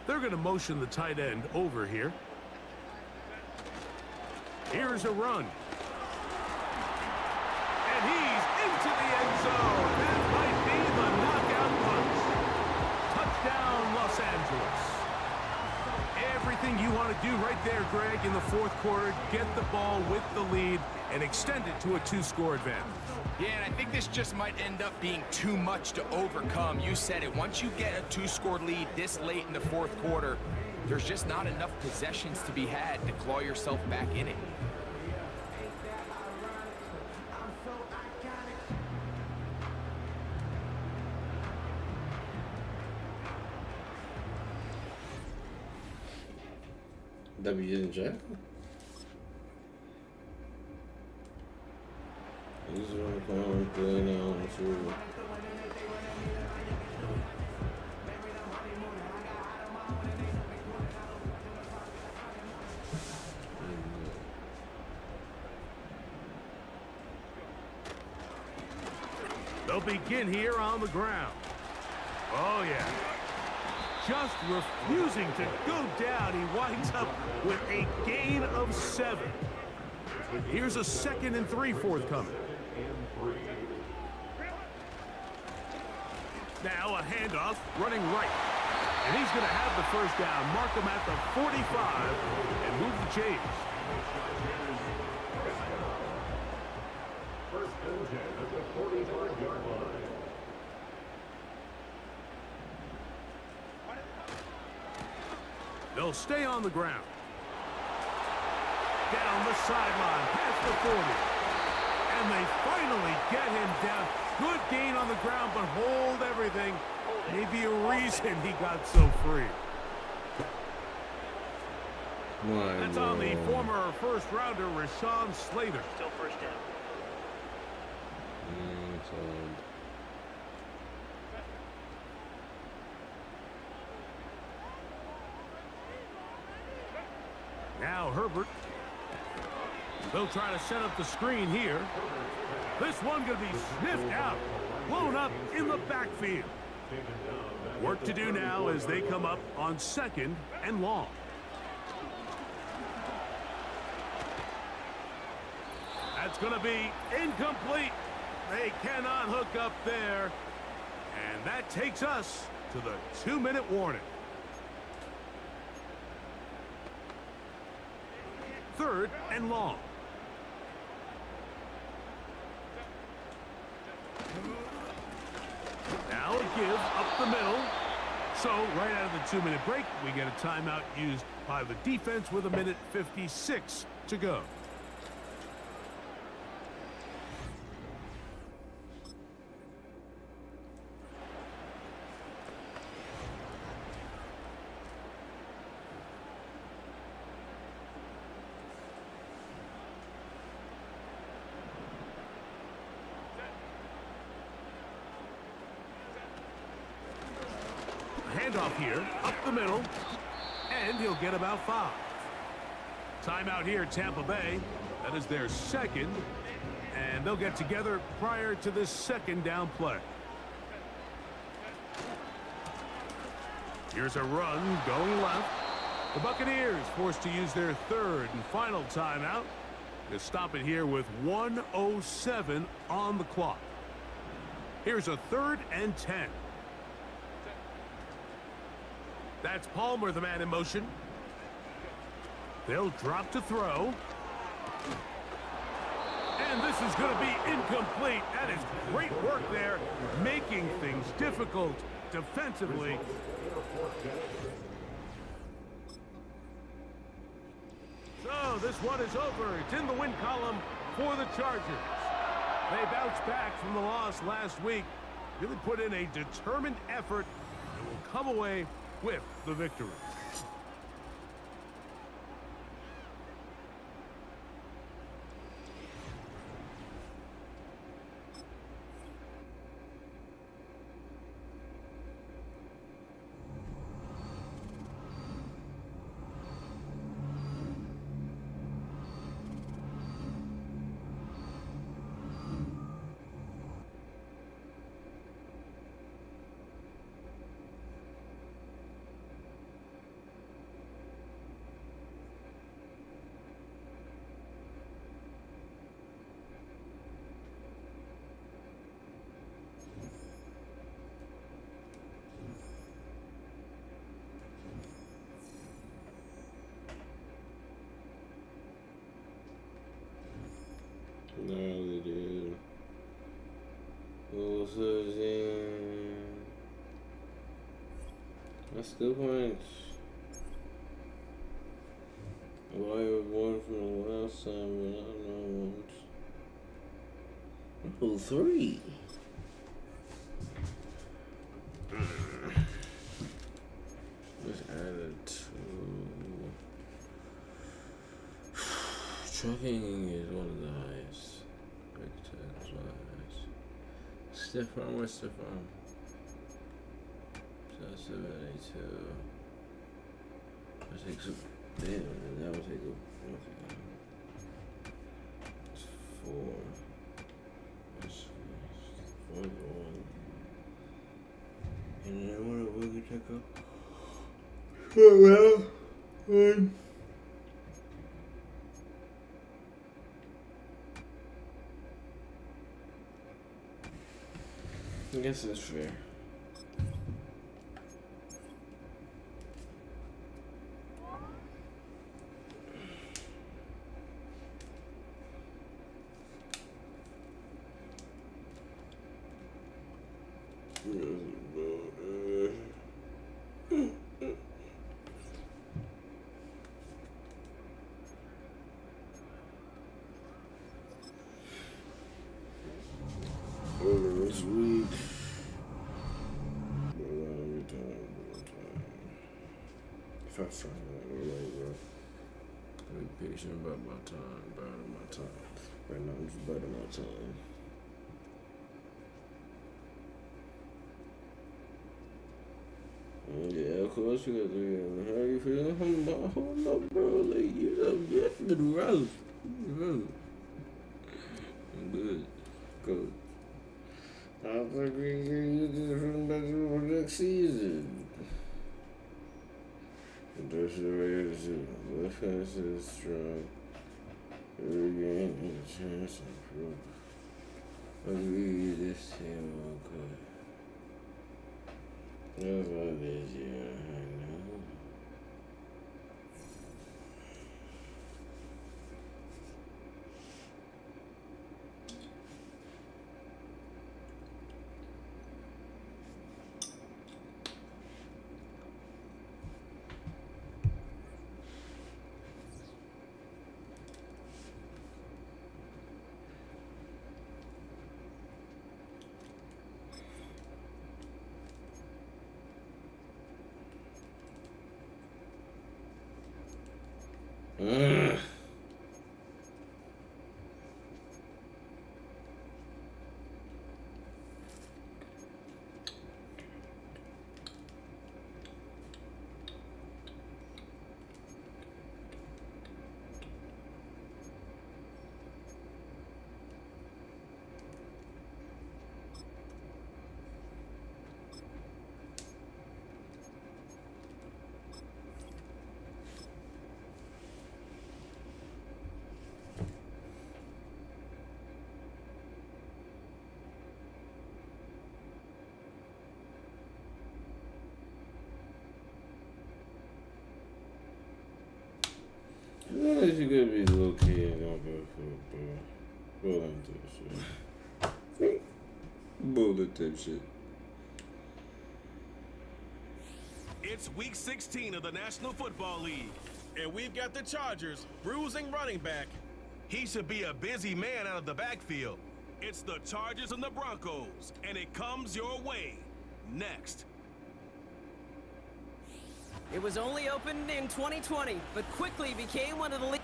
They're going to motion the tight end over here. Here's a run. And he's into the end zone. That might be the knockout punch. Touchdown, Los Angeles. Everything you want to do right there, Greg, in the 4th quarter. Get the ball with the lead and extend it to a 2-score advantage. Yeah, and I think this just might end up being too much to overcome. You said it. Once you get a 2-score lead this late in the 4th quarter, there's just not enough possessions to be had to claw yourself back in it. W and Jack. He's gonna come and play now. Sure. They'll begin here on the ground. Oh, yeah. Just refusing to go down. He winds up with a gain of 7. Here's a 2nd and 3 forthcoming. Now a handoff running right. And he's going to have the 1st down. Mark him at the 45 and move the chains. 1st and 10 at the 45-yard line. They'll stay on the ground. Down the sideline, past the 40. And they finally get him down. Good gain on the ground, but hold everything. Maybe a reason he got so free. That's on the former 1st rounder, Rashawn Slater. Still 1st down. Now Herbert. They'll try to set up the screen here. This one going to be sniffed out. Blown up in the backfield. Work to do now as they come up on 2nd and long. That's It's going to be incomplete. They cannot hook up there. And that takes us to the 2-minute warning. 3rd and long. Now a give up the middle. So right out of the 2-minute break, we get a timeout used by the defense with 1:56 to go. Handoff here, up the middle, and he'll get about 5. Timeout here, Tampa Bay. That is their 2nd, and they'll get together prior to this 2nd down play. Here's a run going left. The Buccaneers forced to use their 3rd and final timeout to stop it here with 1:07 on the clock. Here's a 3rd and 10. That's Palmer, the man in motion. They'll drop to throw. And this is going to be incomplete. That is great work there, making things difficult defensively. So this one is over. It's in the win column for the Chargers. They bounced back from the loss last week, really put in a determined effort, and will come away with the victory. No, they did. Oh, so that's good points. Why one from the last time, but I don't know. Oh, 3. Let's add it to. Trucking is one of the highest. Break tags, one of the highest. Stiff arm, what's stiff arm? So 72. I take some. Damn, that would take a. It's 4. That's 41. And then what we could check up? Oh, well. I guess that's fair. This week. If I find it, bro. Be patient about my time, biding my time. Right now, I'm just biding my time. Yeah, of course you got to. How you feeling? Hold up, bro. Like, you know, it's been rough. I'm good. Good. I think we can use this from the next season. That's the way it is. Let's finish this strong. Again, a chance to improve. Agree this team will good. That's what it is, yeah, I know. As you could be low key and don't go for bullet type shit. Bullet type shit. It's week 16 of the National Football League, and we've got the Chargers bruising running back. He should be a busy man out of the backfield. It's the Chargers and the Broncos, and it comes your way next. It was only opened in 2020, but quickly became one of the league.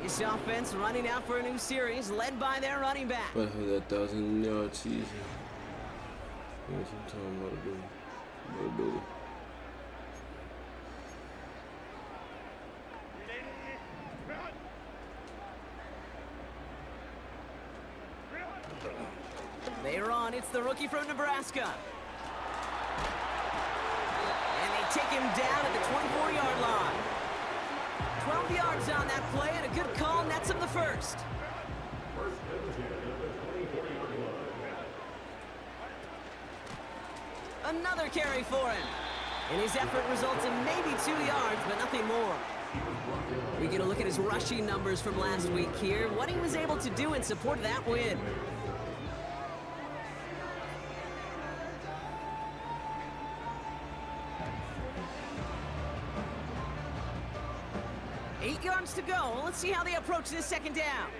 This offense running out for a new series, led by their running back. But for that 1,000-yard season. Yes, I'm talking about a Billy. Later on, it's the rookie from Nebraska. And they take him down at the 24-yard line. 12 yards on that play, and a good call nets him the first. Another carry for him. And his effort results in maybe 2 yards, but nothing more. We get a look at his rushing numbers from last week here, what he was able to do in support of that win. To go. Let's see how they approach this second down.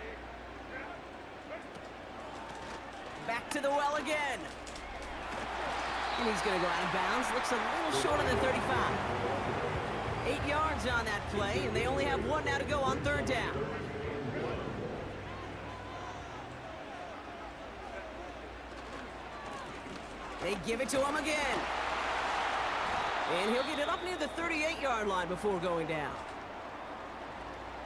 Back to the well again. And he's going to go out of bounds. Looks a little short of the 35. 8 yards on that play, and they only have 1 now to go on third down. They give it to him again. And he'll get it up near the 38-yard line before going down.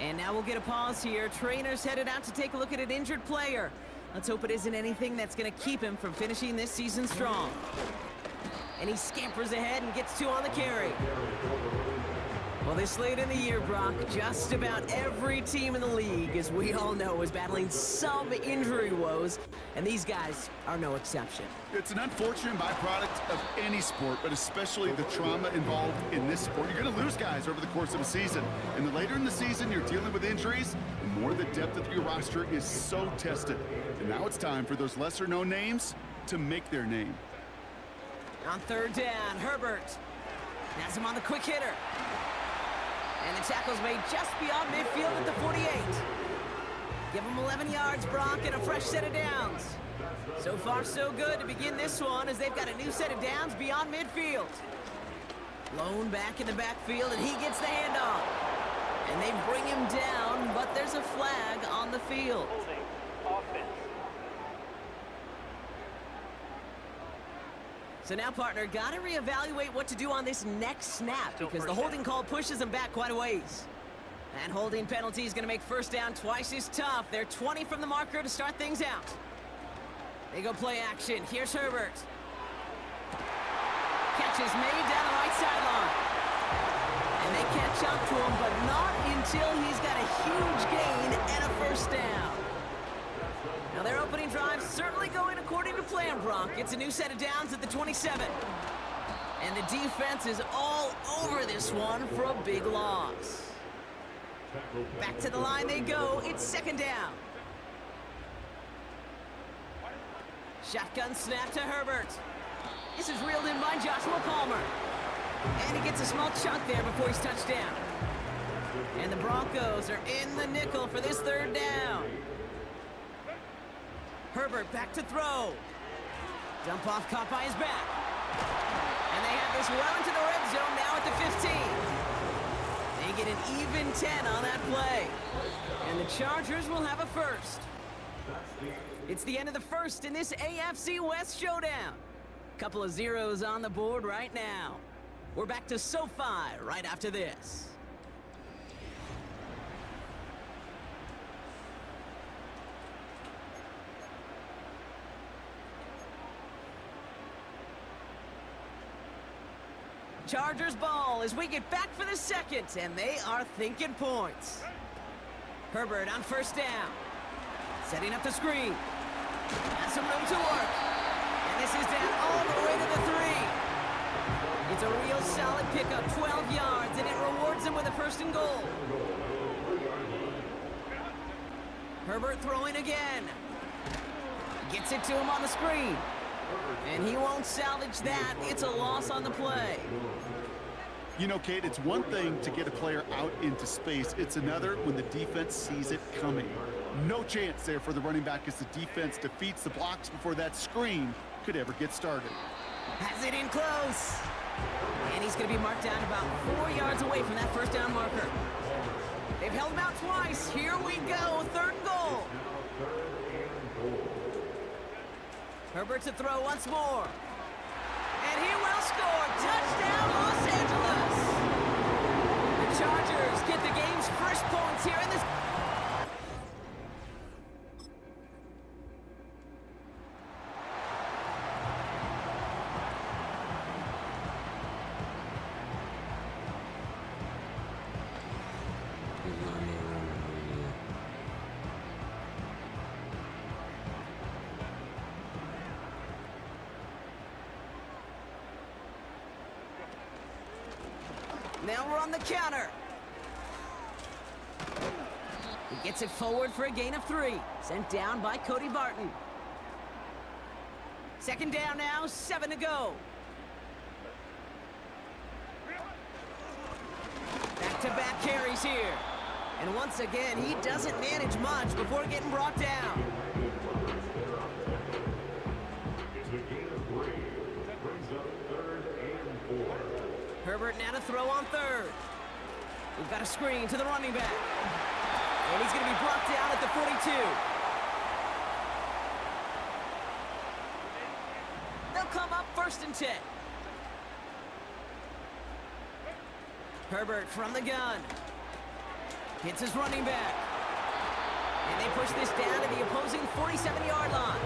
And now we'll get a pause here. Trainer's headed out to take a look at an injured player. Let's hope it isn't anything that's going to keep him from finishing this season strong. And he scampers ahead and gets 2 on the carry. Well, this late in the year, Brock, just about every team in the league, as we all know, is battling some injury woes, and these guys are no exception. It's an unfortunate byproduct of any sport, but especially the trauma involved in this sport. You're going to lose guys over the course of a season, and the later in the season you're dealing with injuries, the more the depth of your roster is so tested. And now it's time for those lesser-known names to make their name. On third down, Herbert has him on the quick hitter. And the tackle's made just beyond midfield at the 48. Give him 11 yards, Brock, and a fresh set of downs. So far, so good to begin this one as they've got a new set of downs beyond midfield. Lone back in the backfield, and he gets the handoff. And they bring him down, but there's a flag on the field. So now, partner, got to reevaluate what to do on this next snap because the holding call pushes them back quite a ways. That holding penalty is going to make first down twice as tough. They're 20 from the marker to start things out. They go play action. Here's Herbert. Catch catch is made down the right sideline. And they catch up to him, but not until he's got a huge gain and a first down. Now their opening drive certainly going according to plan, Brock. It's a new set of downs at the 27. And the defense is all over this one for a big loss. Back to the line they go. It's second down. Shotgun snap to Herbert. This is reeled in by Joshua Palmer. And he gets a small chunk there before he's touched down. And the Broncos are in the nickel for this third down. Herbert back to throw. Dump off caught by his back. And they have this well into the red zone now at the 15. They get an even 10 on that play. And the Chargers will have a first. It's the end of the first in this AFC West showdown. Couple of zeros on the board right now. We're back to SoFi right after this. Chargers ball as we get back for the second, and they are thinking points. Herbert on first down. Setting up the screen. Has some room to work. And this is down all the way to the 3. It's a real solid pickup, 12 yards, and it rewards him with a first and goal. Herbert throwing again. Gets it to him on the screen. And he won't salvage that. It's a loss on the play. You know, Kate, it's one thing to get a player out into space. It's another when the defense sees it coming. No chance there for the running back as the defense defeats the blocks before that screen could ever get started. Has it in close. And he's going to be marked down about 4 yards away from that first down marker. They've held him out twice. Here we go. Third and goal. Herbert to throw once more. And he will score. Touchdown, Los Angeles. The Chargers get the game's first points here in this. Now we're on the counter. He gets it forward for a gain of 3. Sent down by Cody Barton. Second down now, 7 to go. Back-to-back carries here. And once again, he doesn't manage much before getting brought down. Herbert now to throw on third. We've got a screen to the running back. And he's going to be brought down at the 42. They'll come up first and 10. Herbert from the gun. Hits his running back. And they push this down to the opposing 47-yard line.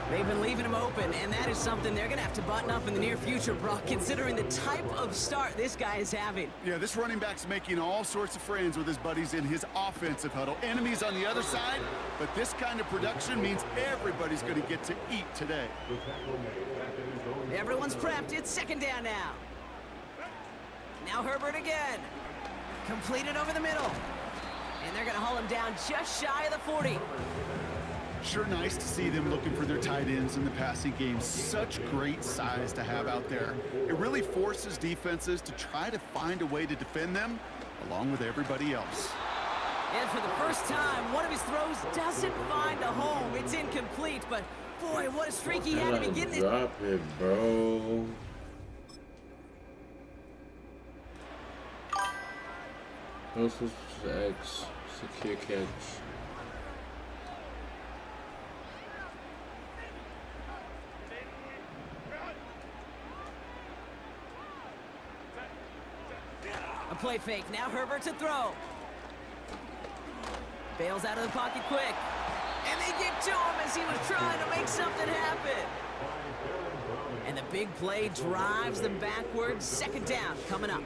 They've been leaving him open, and that is something they're going to have to button up in the near future, Brock, considering the type of start this guy is having. Yeah, this running back's making all sorts of friends with his buddies in his offensive huddle. Enemies on the other side, but this kind of production means everybody's going to get to eat today. Everyone's prepped. It's second down now. Now Herbert again. Completed over the middle. And they're going to haul him down just shy of the 40. Sure nice to see them looking for their tight ends in the passing game. Such great size to have out there. It really forces defenses to try to find a way to defend them along with everybody else. And for the first time, one of his throws doesn't find a home. It's incomplete, but boy, what a streak he had to be getting it. Drop it, bro. This was X. Secure catch. A play fake. Now Herbert to throw. Bails out of the pocket quick. And they get to him as he was trying to make something happen. And the big play drives them backwards. Second down coming up.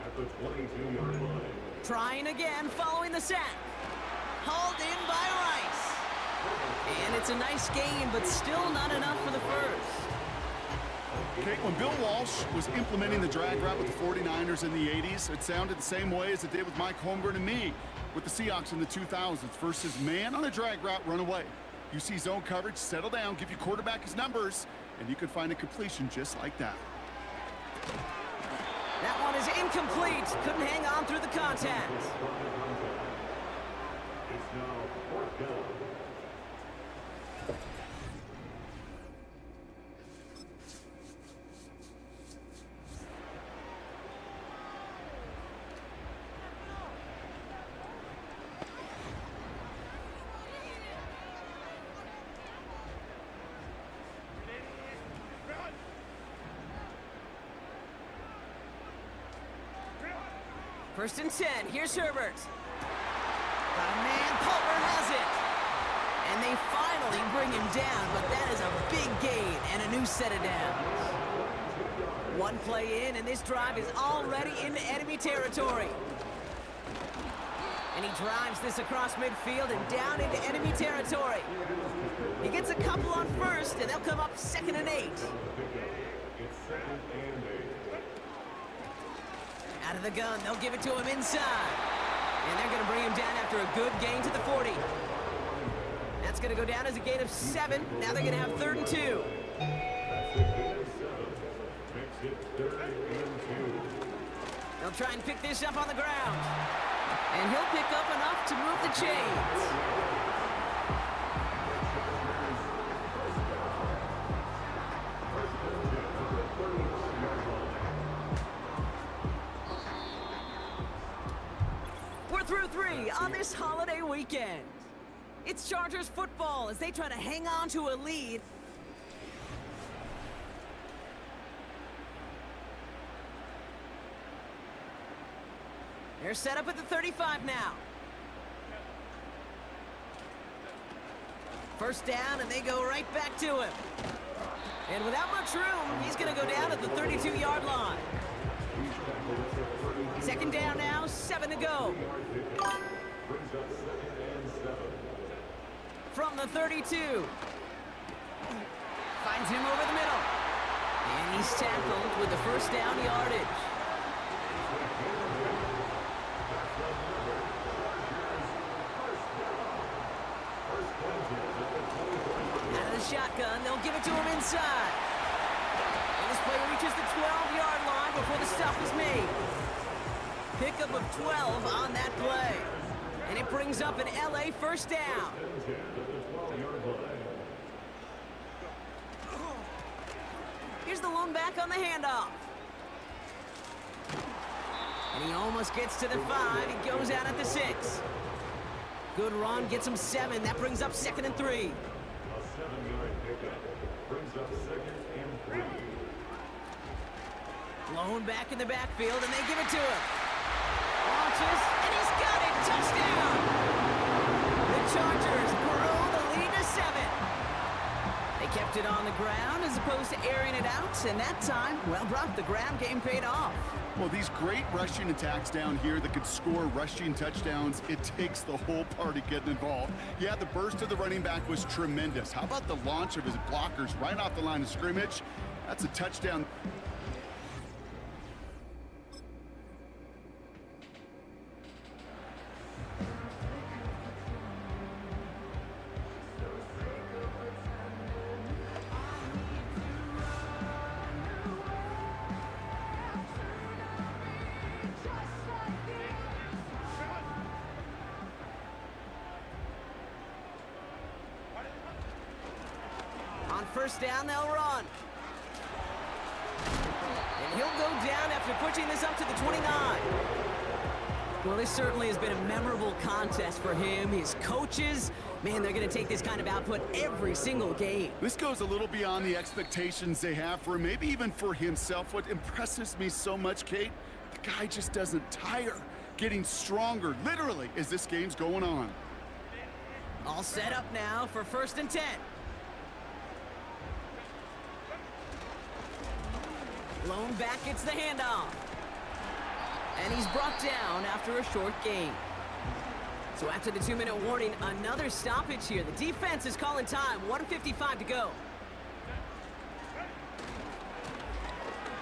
At the 22-yard line. Trying again following the sack. Hauled in by Rice. And it's a nice gain, but still not enough for the first. Kate, when Bill Walsh was implementing the drag route with the 49ers in the 80s, it sounded the same way as it did with Mike Holmgren and me with the Seahawks in the 2000s versus man on a drag route, run away. You see zone coverage, settle down, give your quarterback his numbers, and you can find a completion just like that. That one is incomplete. Couldn't hang on through the contact. It's now 4th down. First and 10. Here's Herbert. Got a man. Palmer has it. And they finally bring him down, but that is a big gain and a new set of downs. One play in, and this drive is already into enemy territory. And he drives this across midfield and down into enemy territory. He gets a couple on first, and they'll come up 2nd and 8. It's 2nd and 8. Out of the gun, they'll give it to him inside. And they're going to bring him down after a good gain to the 40. That's going to go down as a gain of 7. Now they're going to have 3rd and 2. That's a gain of 7. Makes it 3rd and 2. They'll try and pick this up on the ground. And he'll pick up enough to move the chains. We're through 3 on this holiday weekend. It's Chargers football as they try to hang on to a lead. They're set up at the 35 now. First down, and they go right back to him. And without much room, he's going to go down at the 32-yard line. Second down now, 7 to go. From the 32. Finds him over the middle. And he's tackled with the first down yardage. Out of the shotgun, they'll give it to him inside. And this play reaches the 12-yard line before the stop is made. Pickup of 12 on that play. And it brings up an LA first down. Here's the lone back on the handoff. And he almost gets to the 5. He goes out at the 6. Good run, gets him 7. That brings up 2nd and 3. A 7-yard pickup brings up 2nd and 3. Lone back in the backfield, and they give it to him. Launches, and he's got it! Touchdown! The Chargers grow the lead to 7. They kept it on the ground as opposed to airing it out, and that time, well, Brock, the ground game paid off. Well, these great rushing attacks down here that could score rushing touchdowns, it takes the whole party getting involved. Yeah, the burst of the running back was tremendous. How about the launch of his blockers right off the line of scrimmage? That's a touchdown. On first down, they'll run. And he'll go down after pushing this up to the 29. Well, this certainly has been a memorable contest for him. His coaches, man, they're going to take this kind of output every single game. This goes a little beyond the expectations they have for him, maybe even for himself. What impresses me so much, Kate, the guy just doesn't tire. Getting stronger, literally, as this game's going on. All set up now for 1st and 10. Lone back gets the handoff. And he's brought down after a short gain. So after the 2-minute warning, another stoppage here. The defense is calling time. 1:55 to go.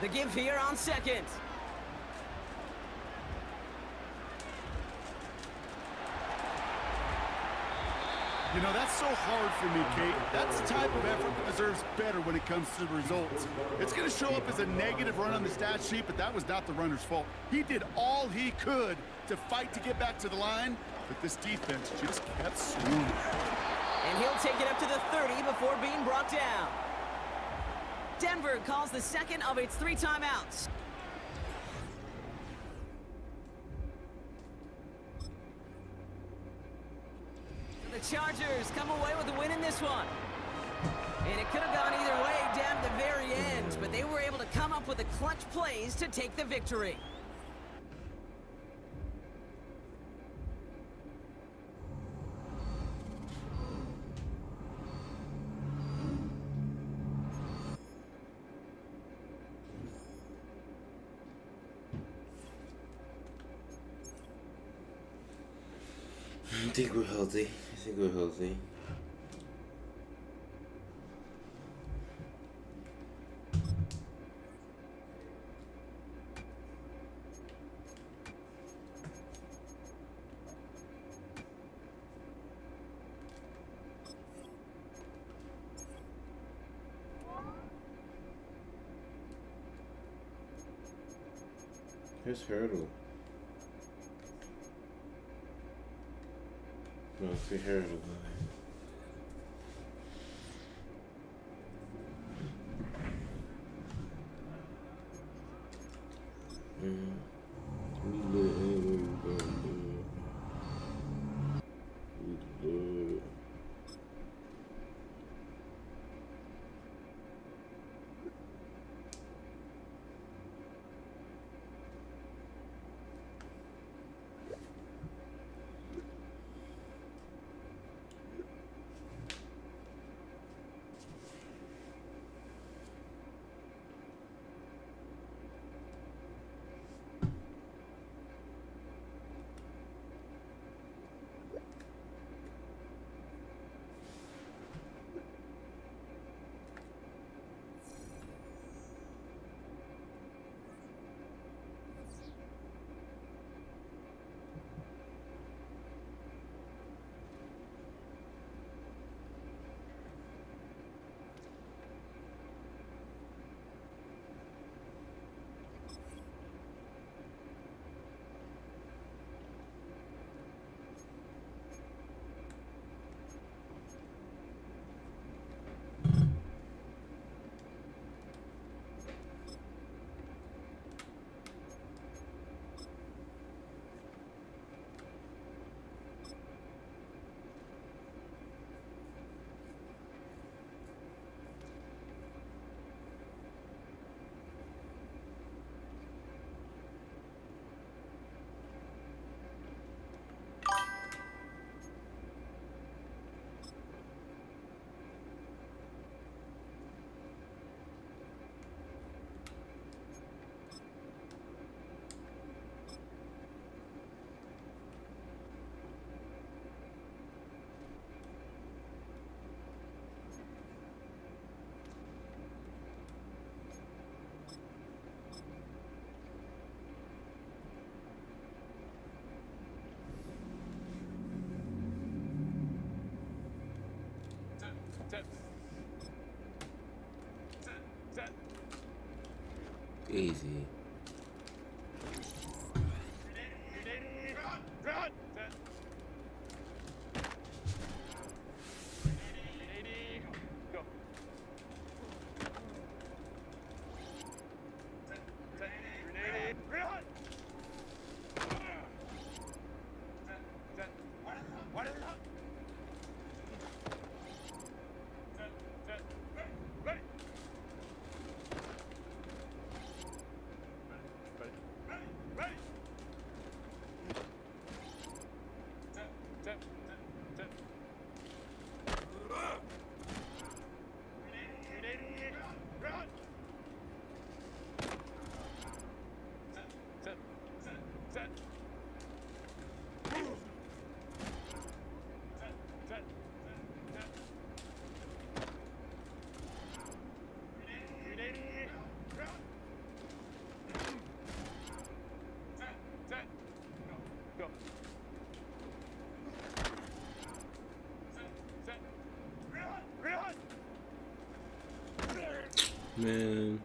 The give here on second. You know, that's so hard for me, Kate. That's the type of effort that deserves better when it comes to the results. It's going to show up as a negative run on the stat sheet, but that was not the runner's fault. He did all he could to fight to get back to the line, but this defense just kept swinging. And he'll take it up to the 30 before being brought down. Denver calls the second of its 3 timeouts. The Chargers come away with a win in this one. And it could have gone either way down to the very end, but they were able to come up with the clutch plays to take the victory. I think we're healthy. Here's Hurdle. No, see Hurdle. We let him go. Easy. Man.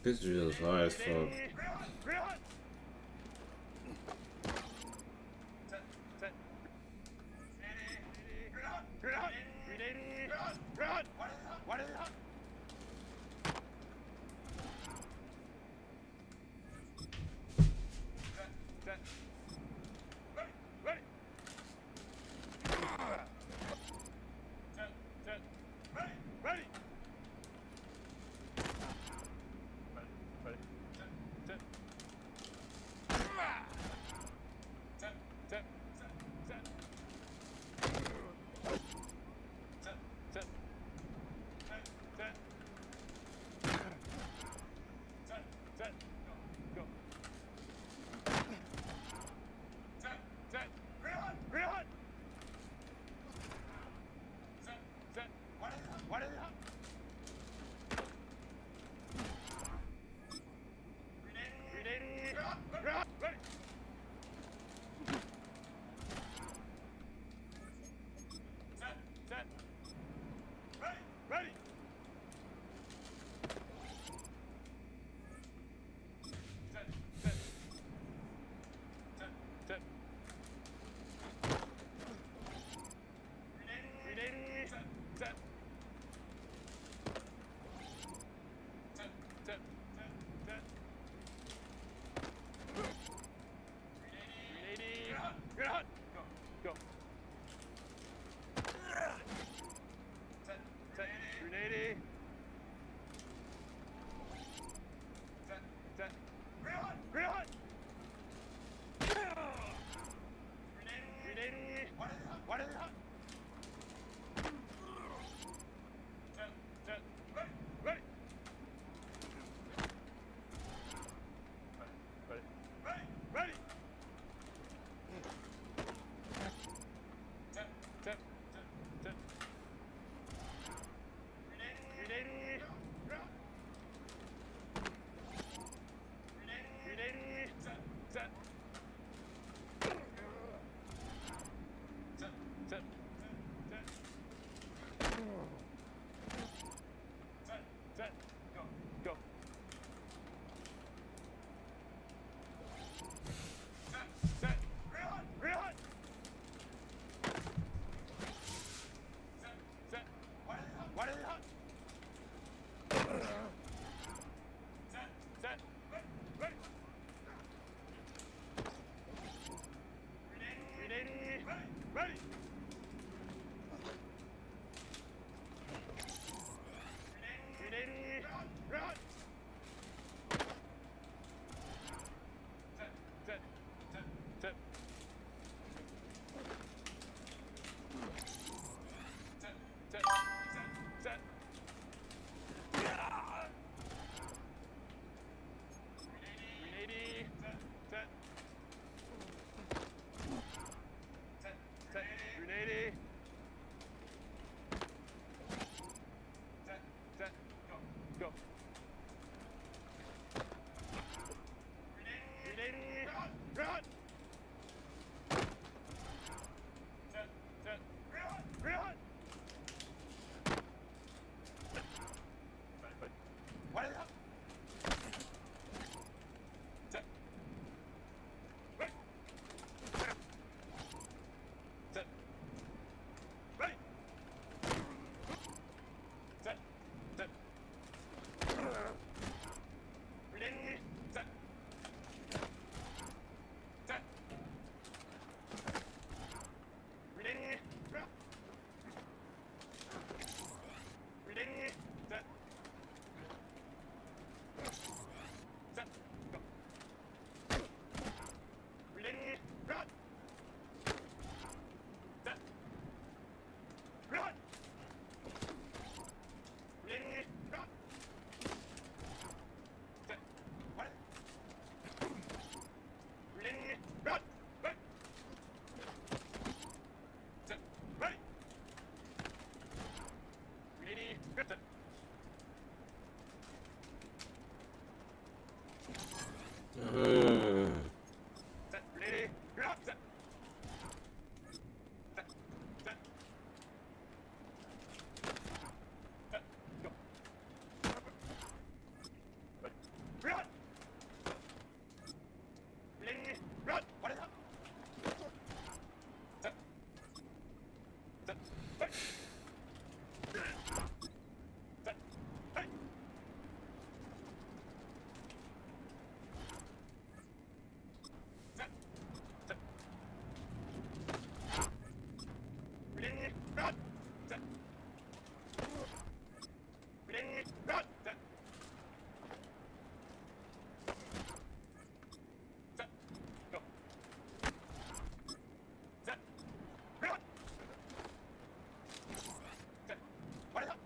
This drill is hard as fuck. Ready. Set. Real hot. Ready. What is it hot? Set. Ready. Ready. Set. Ready. Set. Go. Set. Real hot. Set. What is it hot? Set. Ready. Ready. Real hot. Set. Go. Run. Run. What is it? Set. Ready. Set. Ready. Set. Ready. Set. Ready. Ready. Set. Set. Go. Ready. Run. Set. Run. Ready. Run. Set. What? Ready. Run. Ready. Set. Ready. Ready. Set. Set. Ready. Run. Set. Set. Set. Set. Go. Run. Ready. Run. What is up? Set. Set. Ready. Set. Ready. Set. Set. Ready. Run. Set. Ready. Run. Set. Set. Go. Set. Run. Set. What is up?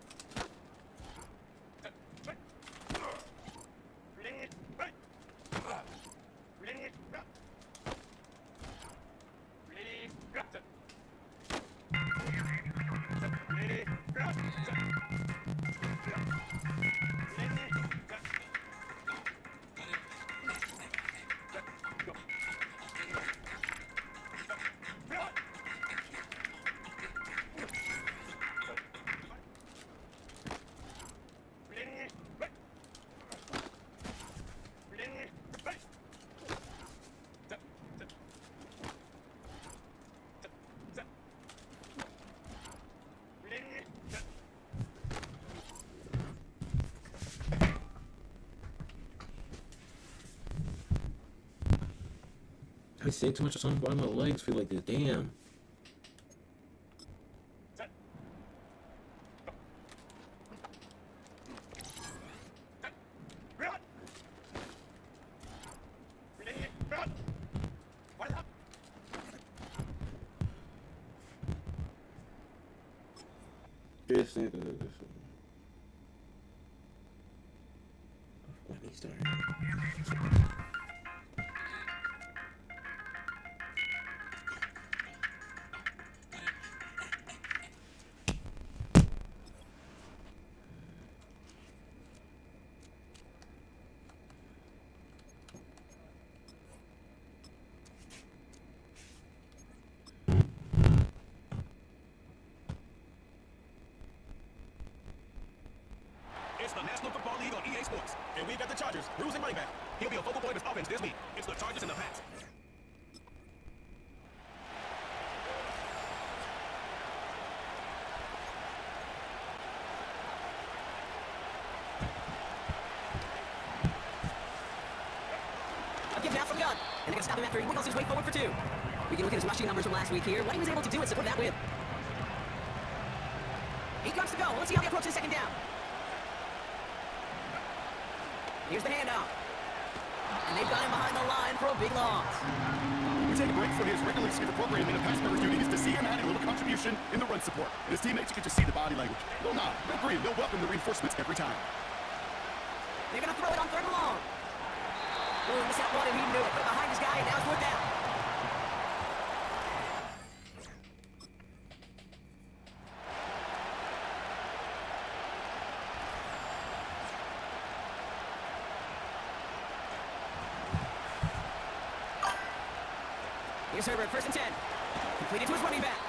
Set. Ready. Ready. Ready. Ready. Run. Ready. Run. Set. Set. Ready. Run. Set. Ready. Set. Set. Go. Run. Ready. Ready. Ready. Ready. Set. Set. Set. Set. Ready. Set. I say too much of something, why my legs feel like this. Damn. Set. This nigga. When he started. It's the National Football League on EA Sports, and we've got the Chargers bruising running back. He'll be a focal point of his offense this week. It's the Chargers and the Pats. I'll give it out from gun. And they're going to stop him after he wiggles his way forward for 2. We can look at his rushing numbers from last week here. What he was able to do in support of that win. 8 yards to go. Let's see how they approach the second down. Here's the handoff. And they've got him behind the line for a big loss. We take a break from his regularly scheduled programming of pass coverage duties to see him adding a little contribution in the run support. And his teammates, you can just see the body language. They'll nod, they'll agree, they'll welcome the reinforcements every time. They're going to throw it on 3rd and long. Ooh, missed that one and he knew it. Put it behind his guy and now it's 4th down. Here's Herbert, 1st and 10. Completed to his running back.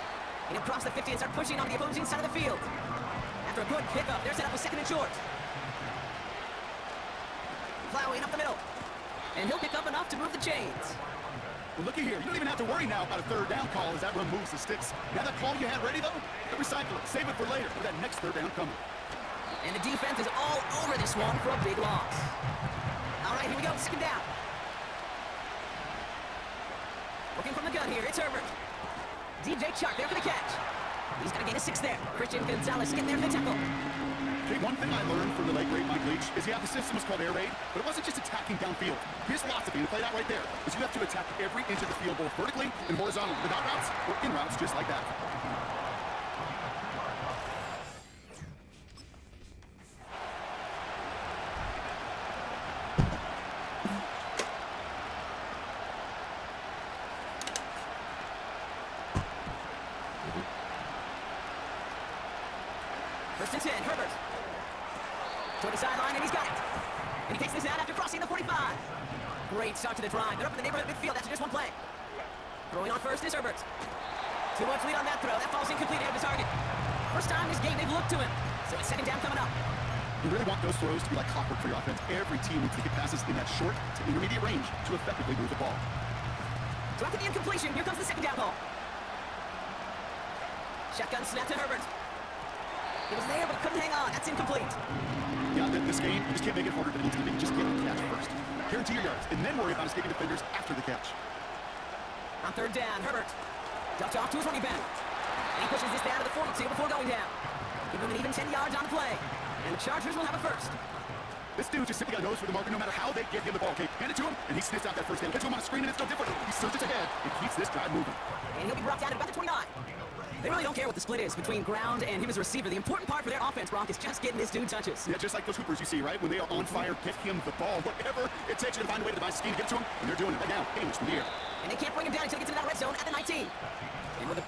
And he'll cross the 50 and start pushing on the opposing side of the field. After a good pickup, they're set up with 2nd and short. Plowing up the middle. And he'll pick up enough to move the chains. Well, looky here. You don't even have to worry now about a 3rd down call as that run moves the sticks. Now that call you had ready, though, recycle it. Save it for later for that next 3rd down coming. And the defense is all over this one for a big loss. All right, here we go. 2nd down. Working from the gun here, it's Herbert. DJ Chark there for the catch. He's going to gain a 6 there. Christian Gonzalez getting there for the tackle. Okay, one thing I learned from the late great Mike Leach is, yeah, the system was called air raid, but it wasn't just attacking downfield. His philosophy, to play that right there, is you have to attack every inch of the field, both vertically and horizontally, without routes or in routes, just like that. First and 10, Herbert. Toward the sideline, and he's got it. And he takes this out after crossing the 45. Great start to the drive. They're up in the neighborhood midfield after just one play. Throwing on first is Herbert. Too much lead on that throw. That falls incomplete out of the target. First time this game they've looked to him. So it's 2nd down coming up. You really want those throws to be like clockwork for your offense. Every team needs to get passes in that short to intermediate range to effectively move the ball. So after the incompletion, here comes the 2nd down call. Shotgun snap to Herbert. He was there, but couldn't hang on. That's incomplete. Yeah, this game, you just can't make it harder than it needs to be. Just get the catch first. Guarantee your yards, and then worry about escaping defenders after the catch. On 3rd down, Herbert. Ducked off to his running back. And he pushes this down to the 42 before going down. Give him an even 10 yards on the play. And the Chargers will have a first. This dude just simply got nose for the marker no matter how they get him the ball. Okay, hand it to him, and he sniffs out that first down. Get to him on a screen, and it's no different. He surges ahead and keeps this drive moving. And he'll be brought down at about the 29. They really don't care what the split is between ground and him as a receiver. The important part for their offense, Brock, is just getting this dude touches. Yeah, just like those hoopers you see, right? When they are on fire, get him the ball. Whatever it takes you to find a way to devise a scheme to get it to him, and they're doing it right now. Games from the air. And they can't bring him down until he gets into that red zone at the 19. And with a...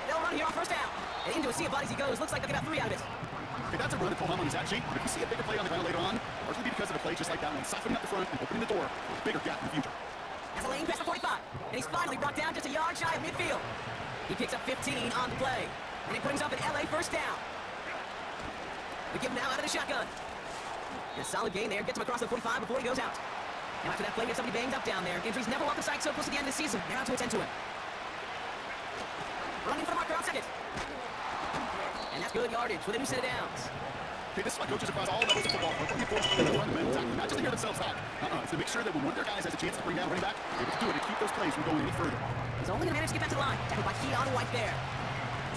They'll run here on 1st down. And into a sea of bodies he goes. Looks like they'll get about 3 out of it. Okay, that's a run that Coleman on his at sheet. But if you see a bigger play on the ground later on, largely be because of a play just like that one, softening up the front and opening the door for a bigger gap in the future. Has a lane past the 45. And he's finally brought down just a yard shy of midfield. He picks up 15 on the play. And he brings up an LA 1st down. We give him now out of the shotgun. And a solid gain there. Gets him across the 45 before he goes out. And after that play, gets somebody banged up down there. Injuries never welcome sight so close to the end of the season. They're out to attend to him. Running for the marker on 2nd. And that's good yardage with a new set of downs. Okay, this is why coaches across all levels of football are looking for the run men tackle, not just to hear themselves out. It's to make sure that when one of their guys has a chance to bring down running back, they're able to do it and keep those plays from going any further. He's only going to manage to get back to the line. Tackled by Keon White there.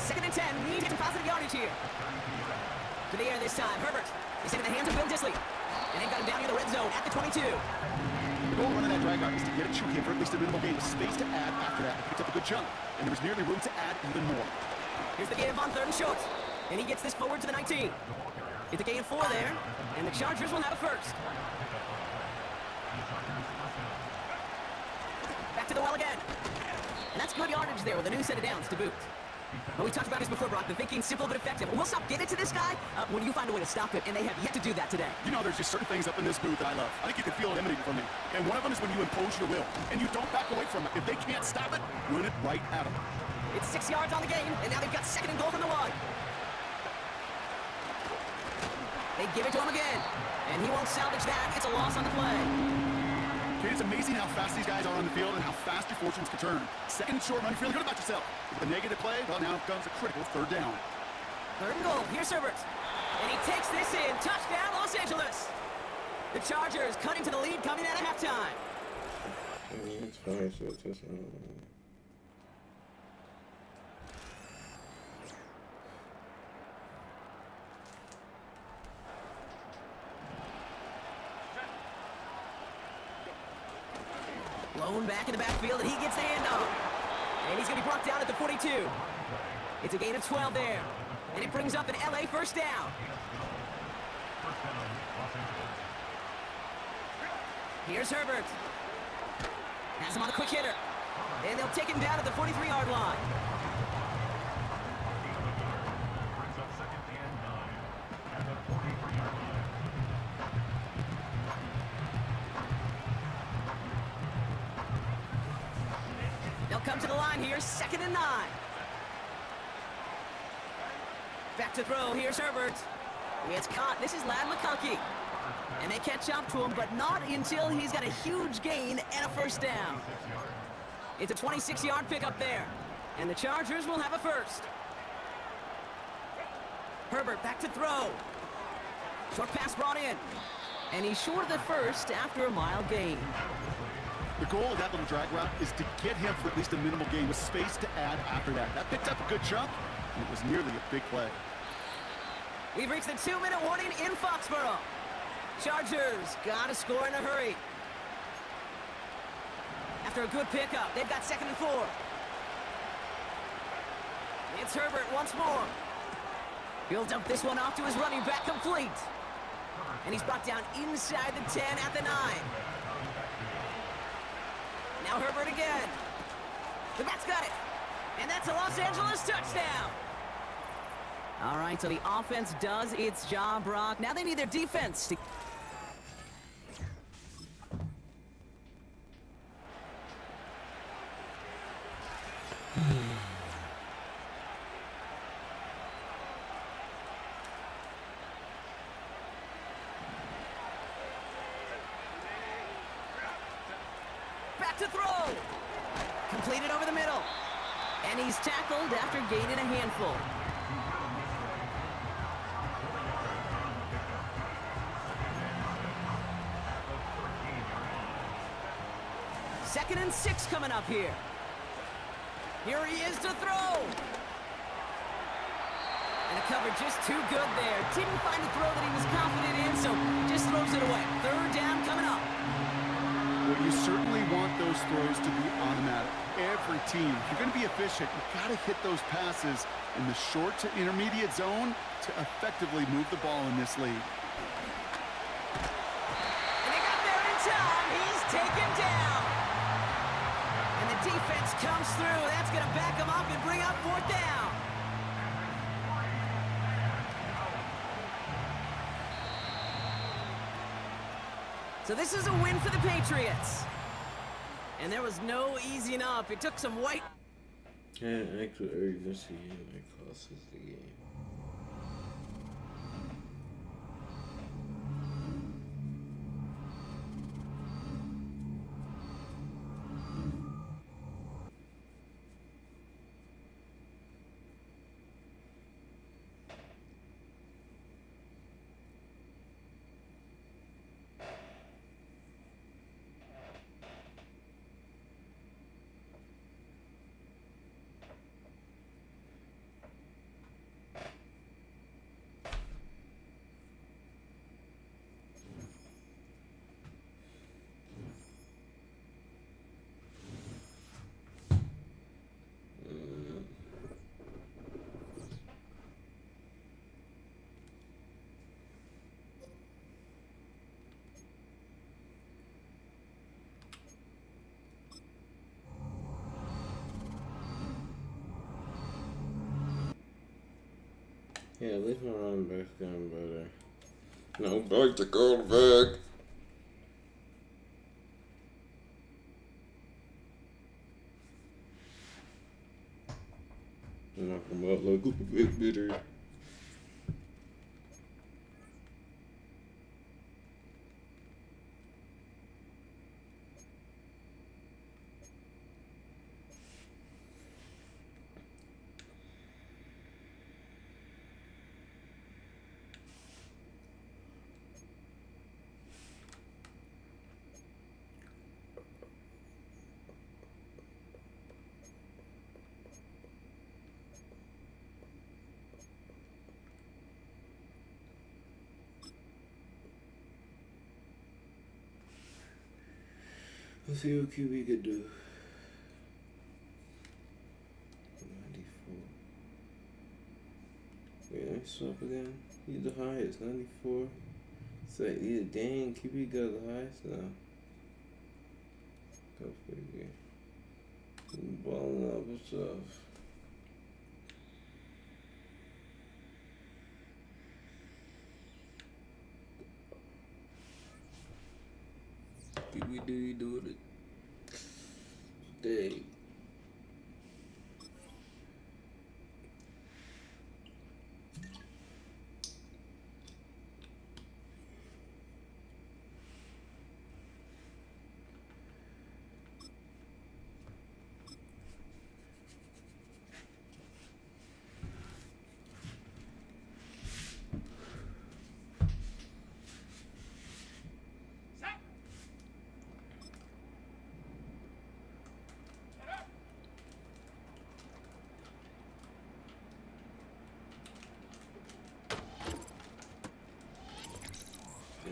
2nd and 10. We need to get some positive yardage here. To the air this time. Herbert is in the hands of Bill Disley. And they've got him down near the red zone at the 22. The goal running that drag route is to get it to him for at least a minimal gain with space to add after that. He picked up a good chunk, and there was nearly room to add even more. Here's the give on 3rd and short. And he gets this forward to the 19. It's a gain of 4 there, and the Chargers will have a first. Back to the well again. And that's good yardage there with a new set of downs to boot. Well, we talked about this before, Brock. The thinking simple but effective. We'll stop getting to this guy when you find a way to stop it, and they have yet to do that today. You know, there's just certain things up in this booth that I love. I think you can feel it emanating from me. And one of them is when you impose your will, and you don't back away from it. If they can't stop it, run it right at them. It's 6 yards on the game, and now they've got 2nd and goal from the 1. They give it to him again, and he won't salvage that. It's a loss on the play. Okay, it's amazing how fast these guys are on the field and how fast your fortunes can turn. 2nd and short run, feeling good about yourself. With a negative play, well, now comes a critical 3rd down. 3rd and goal. Here's Herbert. And he takes this in. Touchdown, Los Angeles. The Chargers cutting to the lead coming out of halftime. It's fine, so it's just, Blown back in the backfield, and he gets the handoff. And he's going to be brought down at the 42. It's a gain of 12 there. And it brings up an LA first down. Here's Herbert. Has him on the quick hitter. And they'll take him down at the 43-yard line. They'll come to the line here, 2nd and 9. Back to throw, here's Herbert. It's caught, this is Lad McConkey. And they catch up to him, but not until he's got a huge gain and a first down. It's a 26-yard pickup there. And the Chargers will have a first. Herbert back to throw. Short pass brought in. And he's short of the first after a mile gain. The goal of that little drag route is to get him for at least a minimal gain with space to add after that. That picked up a good chunk, and it was nearly a big play. We've reached the 2-minute warning in Foxborough. Chargers got to score in a hurry. After a good pickup, they've got 2nd and 4. It's Herbert once more. He'll dump this one off to his running back, complete. And he's brought down inside the 10 at the 9. Now Herbert again. The back's got it. And that's a Los Angeles touchdown. All right, so the offense does its job, Brock. Now they need their defense to... Back to throw. Completed over the middle. And he's tackled after gaining a handful. Second and 6 coming up here. Here he is to throw. And the cover just too good there. Didn't find a throw that he was confident in, so just throws it away. 3rd down coming up. Well, you certainly want those throws to be automatic. Every team, if you're going to be efficient, you've got to hit those passes in the short to intermediate zone to effectively move the ball in this league. And they got there in time. He's taken down. And the defense comes through. That's going to back him up and bring up 4th down. So this is a win for the Patriots. And there was no easing up. It took some white... Yeah, actual urgency that costs us the game. Yeah, at least my running back's getting better. No, back to quarterback. Knock him out like a big bitter. Let's see what QB could do. 94. Yeah, let's swap again. He's the highest, 94. So either dang, QB got the highest now. Go figure. Balling up and stuff. QB doing it. Dang.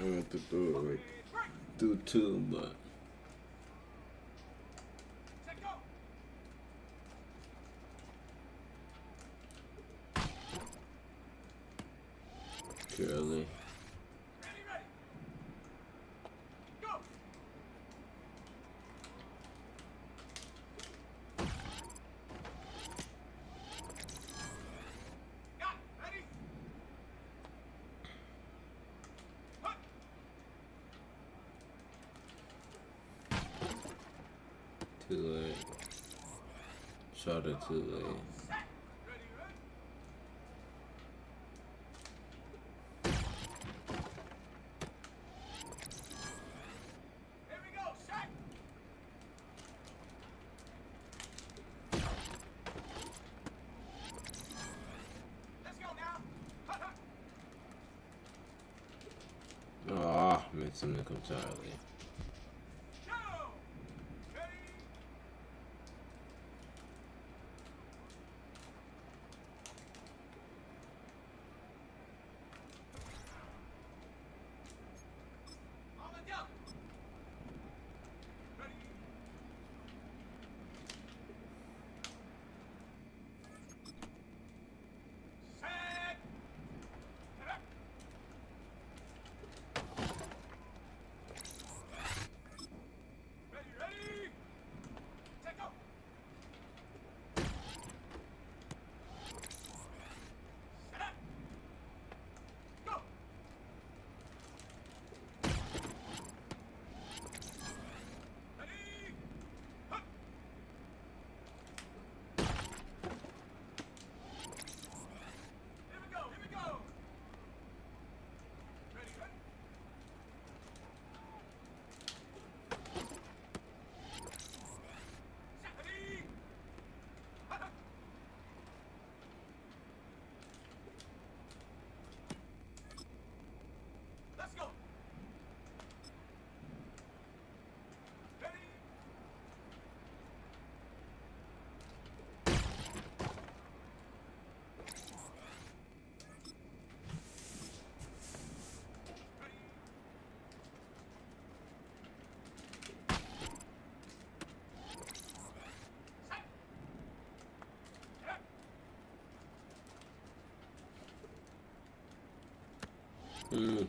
I want to throw it right through two, but Curly. Too late. Shot it too late. Ah, missed him entirely.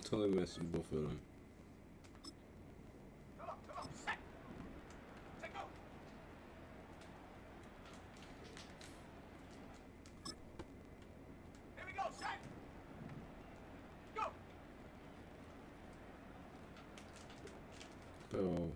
Totally messed both of them. Oh.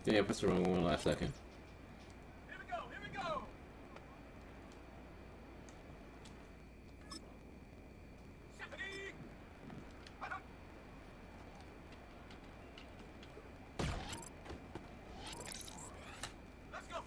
Yeah, press the wrong one last second. Here we go, here we go. Let's go.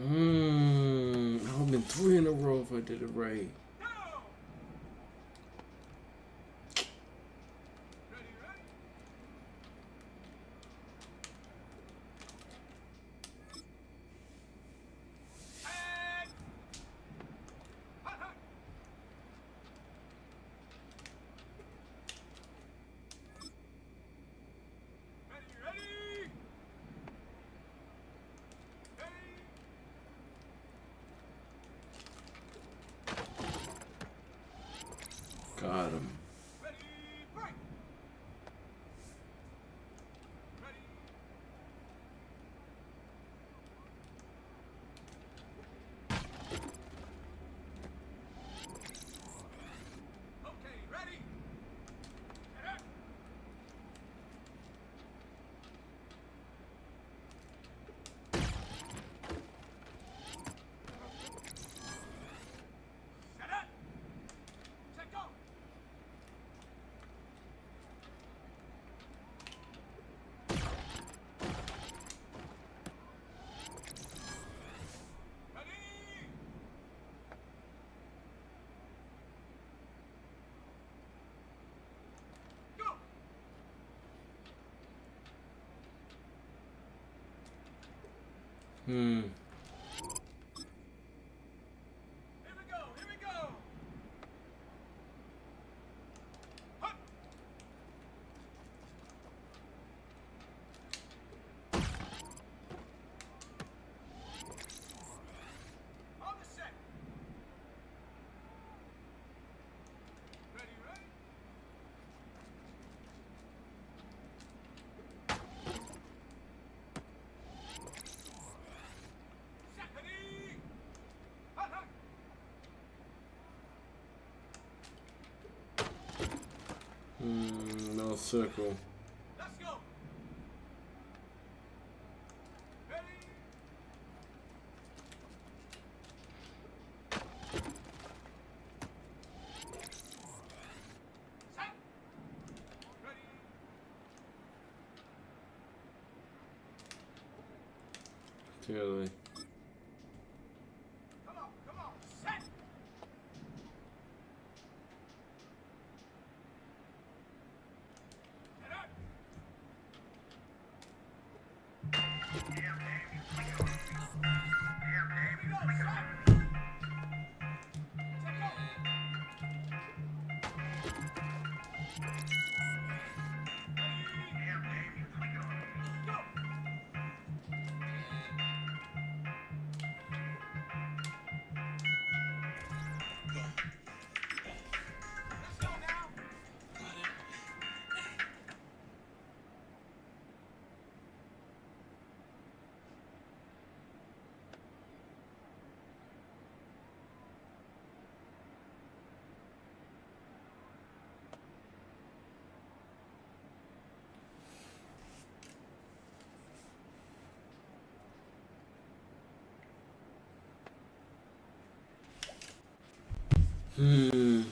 I would have been 3 in a row if I did it right. Got him. Here we go, here we go. Hup. On the set. Ready, ready? No circle. Let's go. Ready? Set. Ready? Clearly. Come on, set. Too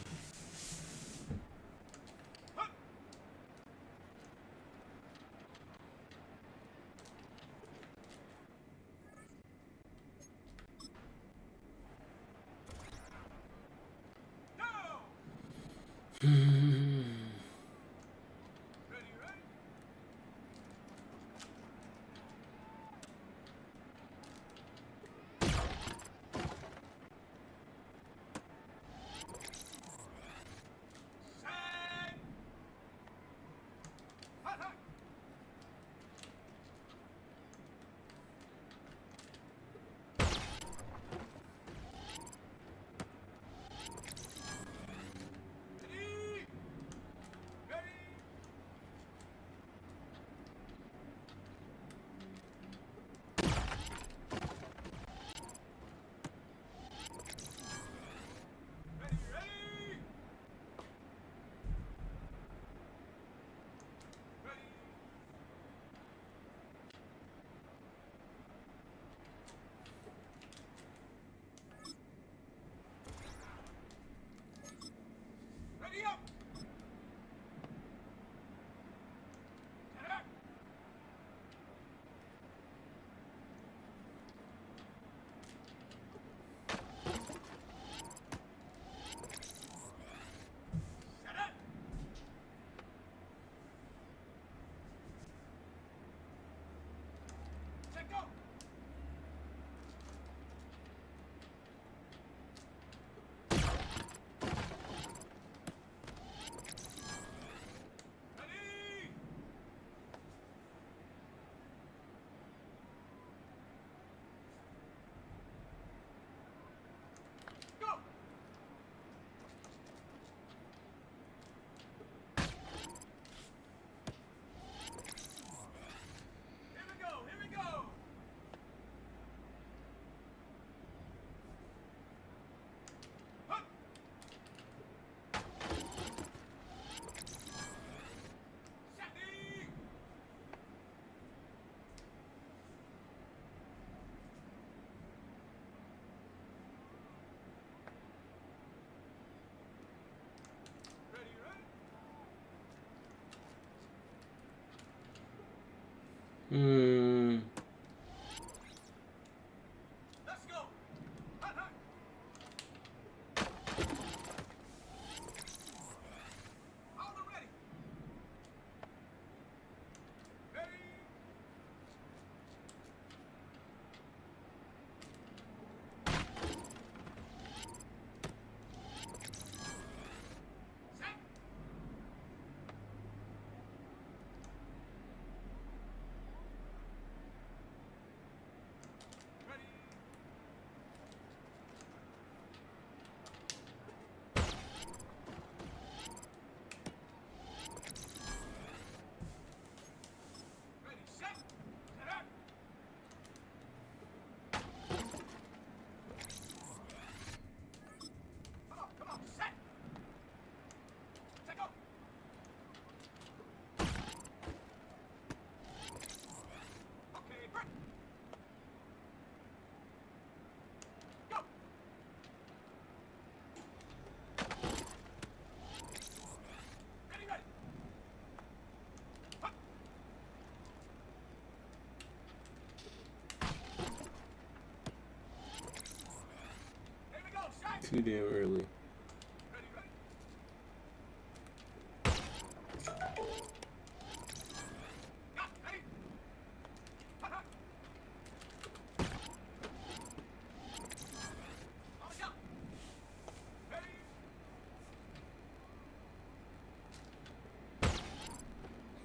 damn early.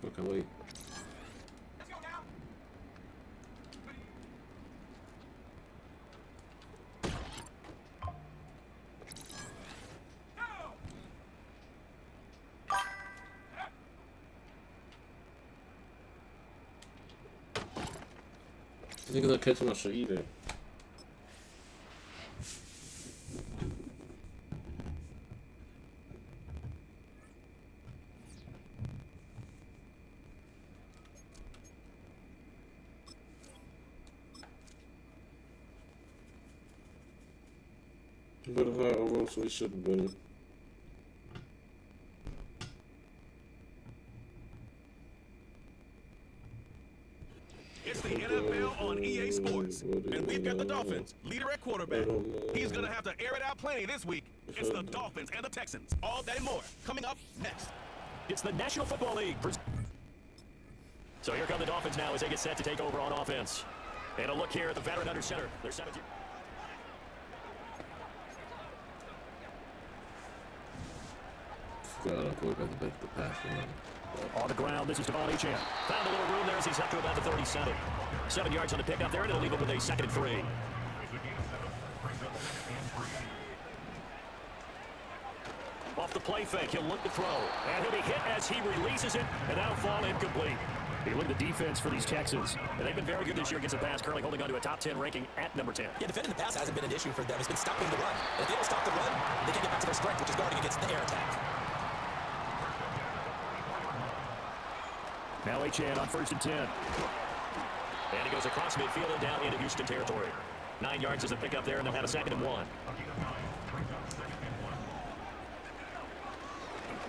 Fucking wait. Niggas are catching my shit either. But also we should win. It's the NFL on EA Sports, and we've got the Dolphins, leader at quarterback. He's going to have to air it out plenty this week. It's the Dolphins and the Texans. All that and more coming up next. It's the National Football League. So here come the Dolphins now as they get set to take over on offense. And a look here at the veteran under center. They're 17. On the ground, this is Devon Achane. Found a little room there as he's up to about the 37. 7 yards on the pickup there, and it'll leave him with a 2nd and 3. Off the play fake, he'll look to throw. And he'll be hit as he releases it, and that'll fall incomplete. Hey, look at the defense for these Texans. And they've been very good this year against the pass, currently holding on to a top 10 ranking at number 10. Yeah, defending the pass hasn't been an issue for them. It's been stopping the run. And if they don't stop the run, they can get back to their strength, which is guarding against the air attack. Now Achane on 1st and 10. And he goes across midfield and down into Houston territory. 9 yards is a pickup there, and they'll have a 2nd and 1.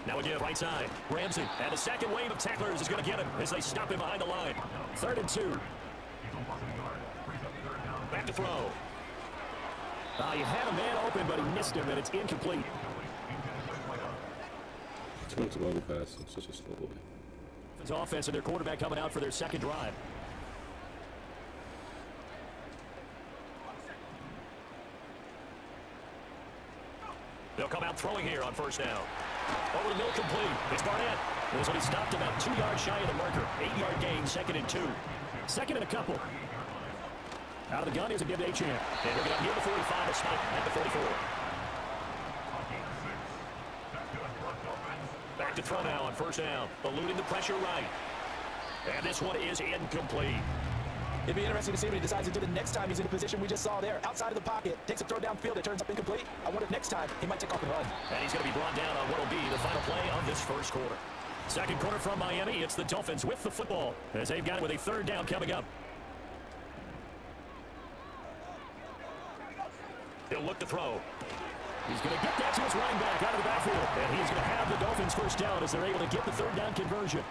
Now again, right side, Ramsey. And the second wave of tacklers is going to get him as they stop him behind the line. 3rd and 2. Back to throw. You had a man open, but he missed him, and it's incomplete. Too much long pass in such a slow way. Offense and their quarterback coming out for their 2nd drive. They'll come out throwing here on 1st down. Over the middle, complete. It's Barnett. This one he stopped about 2 yards shy of the marker. 8-yard gain, 2nd and 2. 2nd and a couple. Out of the gun is a give to Achane. And he'll get up near the 45, a spike at the 44. Back to throw now on 1st down. Eluding the pressure right. And this one is incomplete. It'd be interesting to see what he decides to do the next time he's in a position we just saw there. Outside of the pocket, takes a throw downfield, it turns up incomplete. I wonder if next time he might take off and run. And he's going to be brought down on what will be the final play of this 1st quarter. 2nd quarter from Miami. It's the Dolphins with the football as they've got it with a 3rd down coming up. He'll look to throw. He's going to get that to his running back out of the backfield. And he's going to have the Dolphins 1st down as they're able to get the 3rd down conversion.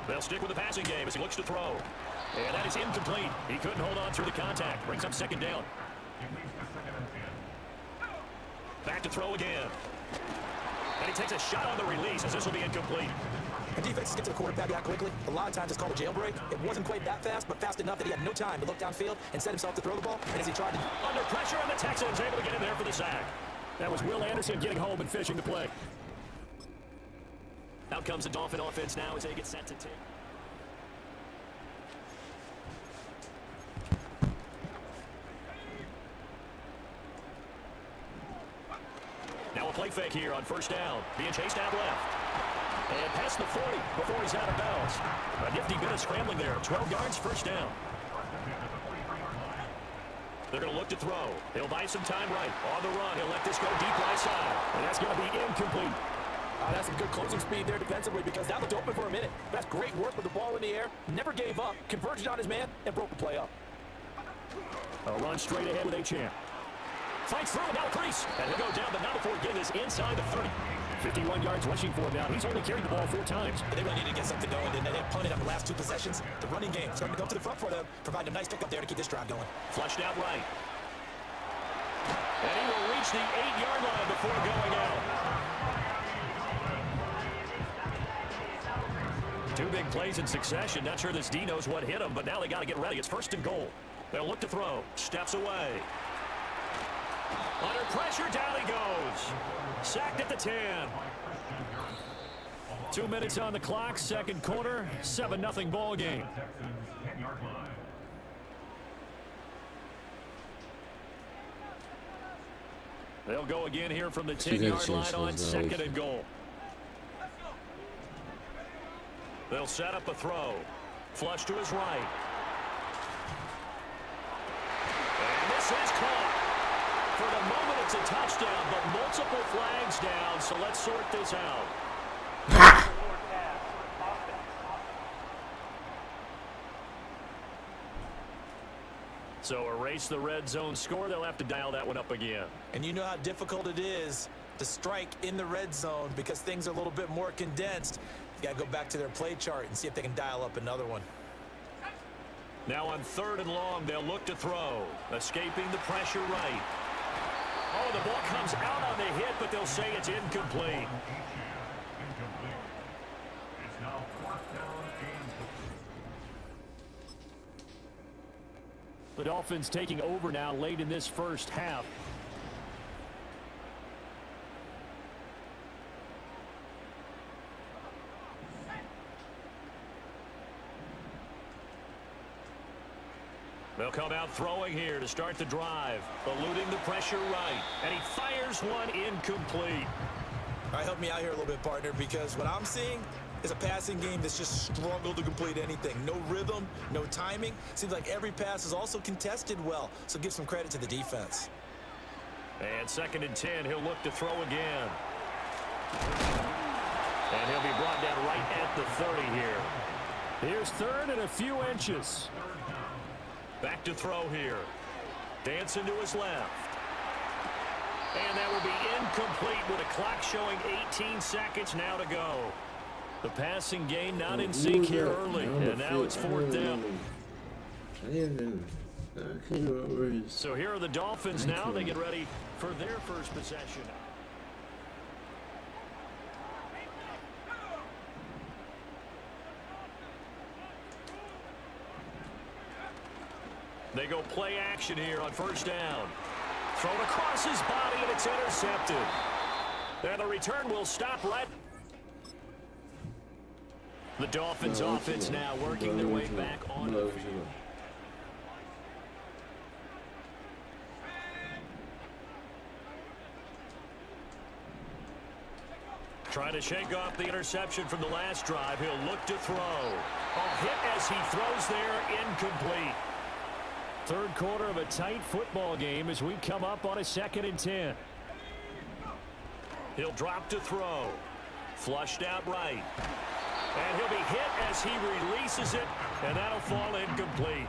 They'll stick with the passing game as he looks to throw. And that is incomplete. He couldn't hold on through the contact. Brings up 2nd down. Back to throw again. And he takes a shot on the release as this will be incomplete. The defense gets to the quarterback out quickly. A lot of times it's called a jailbreak. It wasn't played that fast, but fast enough that he had no time to look downfield and set himself to throw the ball. And as he tried to... Under pressure, and the Texans able to get in there for the sack. That was Will Anderson getting home and finishing the play. Out comes the Dolphin offense now as they get set to take. Now a play fake here on 1st down. Being chased out left. And past the 40 before he's out of bounds. A nifty bit of scrambling there. 12 yards, 1st down. They're going to look to throw. He'll buy some time right. On the run, he'll let this go deep right side. And that's going to be incomplete. That's some good closing speed there defensively because that looked open for a minute. That's great work with the ball in the air. Never gave up. Converged on his man and broke the play up. A run straight ahead with Achane. Fights through it, now crease. And he'll go down, but not before getting this inside the 30. 51 yards rushing for him now. He's only carried the ball 4 times. They really need to get something going, didn't they? They punted on the last 2 possessions. The running game starting to go to the front for them, providing a nice pickup there to keep this drive going. Flushed out right. And he will reach the 8-yard line before going out. 2 big plays in succession. Not sure this D knows what hit him, but now they got to get ready. It's 1st and goal. They'll look to throw. Steps away. Under pressure, down he goes. Sacked at the 10. 2 minutes on the clock, 2nd quarter, 7-0 ball game. They'll go again here from the 10-yard line on 2nd and goal. They'll set up a throw. Flush to his right. And this is caught. For the moment, it's a touchdown, but multiple flags down, so let's sort this out. So erase the red zone score. They'll have to dial that one up again. And you know how difficult it is to strike in the red zone because things are a little bit more condensed. You got to go back to their play chart and see if they can dial up another one. Now on 3rd and long, they'll look to throw. Escaping the pressure right. Oh, the ball comes out on the hit, but they'll say it's incomplete. It's now 4th down and The Dolphins taking over now late in this first half. They'll come out throwing here to start the drive, eluding the pressure right, and he fires one incomplete. All right, help me out here a little bit, partner, because what I'm seeing is a passing game that's just struggled to complete anything. No rhythm, no timing. Seems like every pass is also contested well, so give some credit to the defense. And 2nd and 10, he'll look to throw again. And he'll be brought down right at the 30 here. Here's 3rd and a few inches. Back to throw here. Dancing to his left. And that will be incomplete with a clock showing 18 seconds now to go. The passing game not in sync here early, and now it's 4th down. So here are the Dolphins now. They get ready for their first possession. They go play action here on 1st down. Thrown across his body, and it's intercepted. And the return will stop right. The Dolphins offense now working their way back on the field. Trying to shake off the interception from the last drive. He'll look to throw. A hit as he throws there, incomplete. 3rd quarter of a tight football game as we come up on a 2nd and 10. He'll drop to throw. Flushed out right. And he'll be hit as he releases it, and that'll fall incomplete.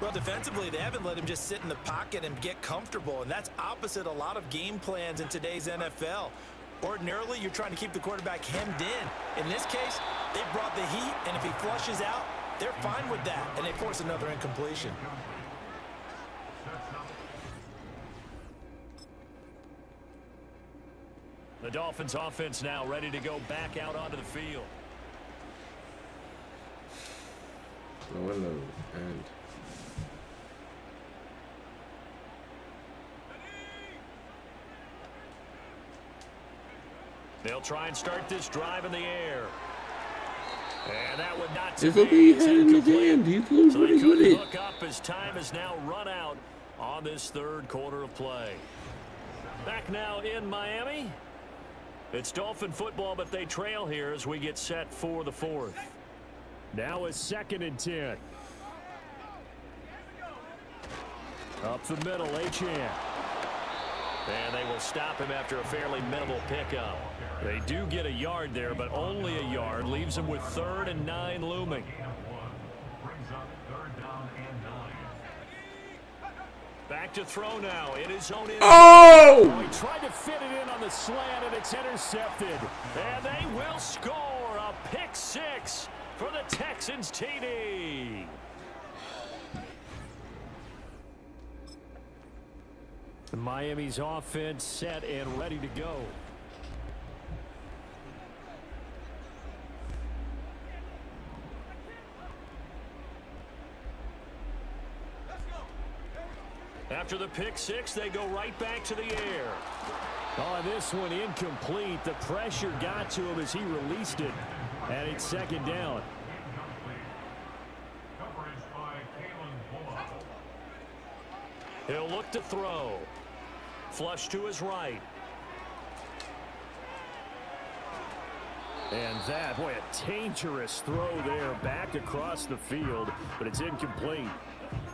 Well, defensively, they haven't let him just sit in the pocket and get comfortable, and that's opposite a lot of game plans in today's NFL. Ordinarily, you're trying to keep the quarterback hemmed in. In this case, they brought the heat, and if he flushes out, they're fine with that, and they force another incompletion. The Dolphins offense now ready to go back out onto the field. And they'll try and start this drive in the air. And that would not it's okay, you had in his hand. He closed so what he he couldn't did. hook up as time has now run out on this 3rd quarter of play. Back now in Miami. It's Dolphin football, but they trail here as we get set for the 4th. Now a 2nd and 10. Up the middle, Achane. And they will stop him after a fairly minimal pickup. They do get a yard there, but only a yard. Leaves them with 3rd and 9 looming. brings up 3rd down and 9. Back to throw now in his own end. Oh! He tried to fit it in on the slant, and it's intercepted. And they will score a pick 6 for the Texans TD. Miami's offense set and ready to go. After the pick 6, they go right back to the air. Oh, this one incomplete. The pressure got to him as he released it. And it's 2nd down. Coverage by Kalen Bullock. He'll look to throw. Flush to his right. And that, boy, a dangerous throw there back across the field, but it's incomplete.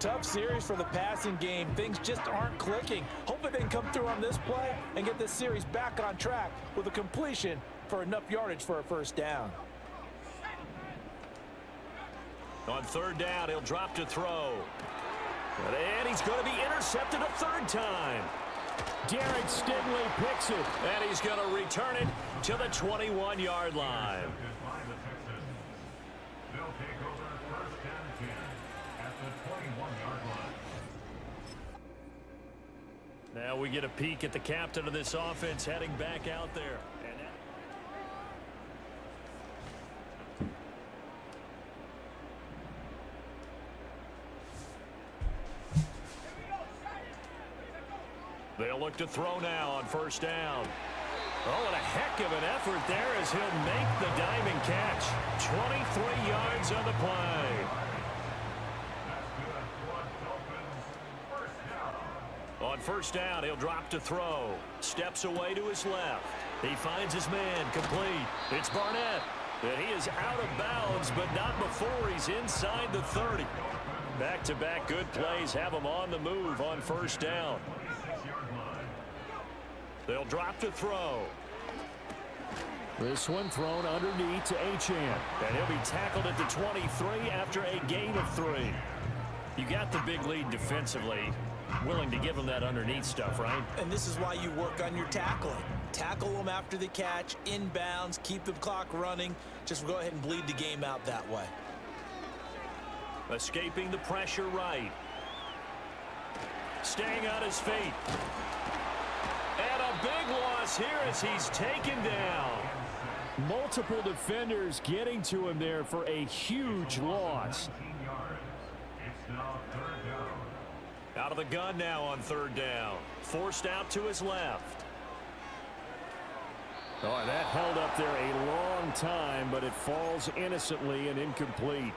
Tough series for the passing game. Things just aren't clicking. Hopefully they can come through on this play and get this series back on track with a completion for enough yardage for a 1st down. On 3rd down, he'll drop to throw. And he's going to be intercepted a third time. Derek Stingley picks it. And he's going to return it to the 21-yard line. They'll take over first and 10 at the 21-yard line. Now we get a peek at the captain of this offense heading back out there. They'll look to throw now on first down. Oh, and a heck of an effort there as he'll make the diving catch. 23 yards on the play. On first down, he'll drop to throw. Steps away to his left. He finds his man complete. It's Barnett. And he is out of bounds, but not before he's inside the 30. Back-to-back good plays have him on the move on first down. They'll drop to throw. This one thrown underneath to Achane. And he'll be tackled at the 23 after a gain of 3. You got the big lead defensively. Willing to give him that underneath stuff, right? And this is why you work on your tackling. Tackle them after the catch, inbounds, keep the clock running. Just go ahead and bleed the game out that way. Escaping the pressure right. Staying on his feet. And a big loss here as he's taken down. Multiple defenders getting to him there for a huge loss. Out of the gun now on third down. Forced out to his left. Oh, that held up there a long time, but it falls innocently and incomplete.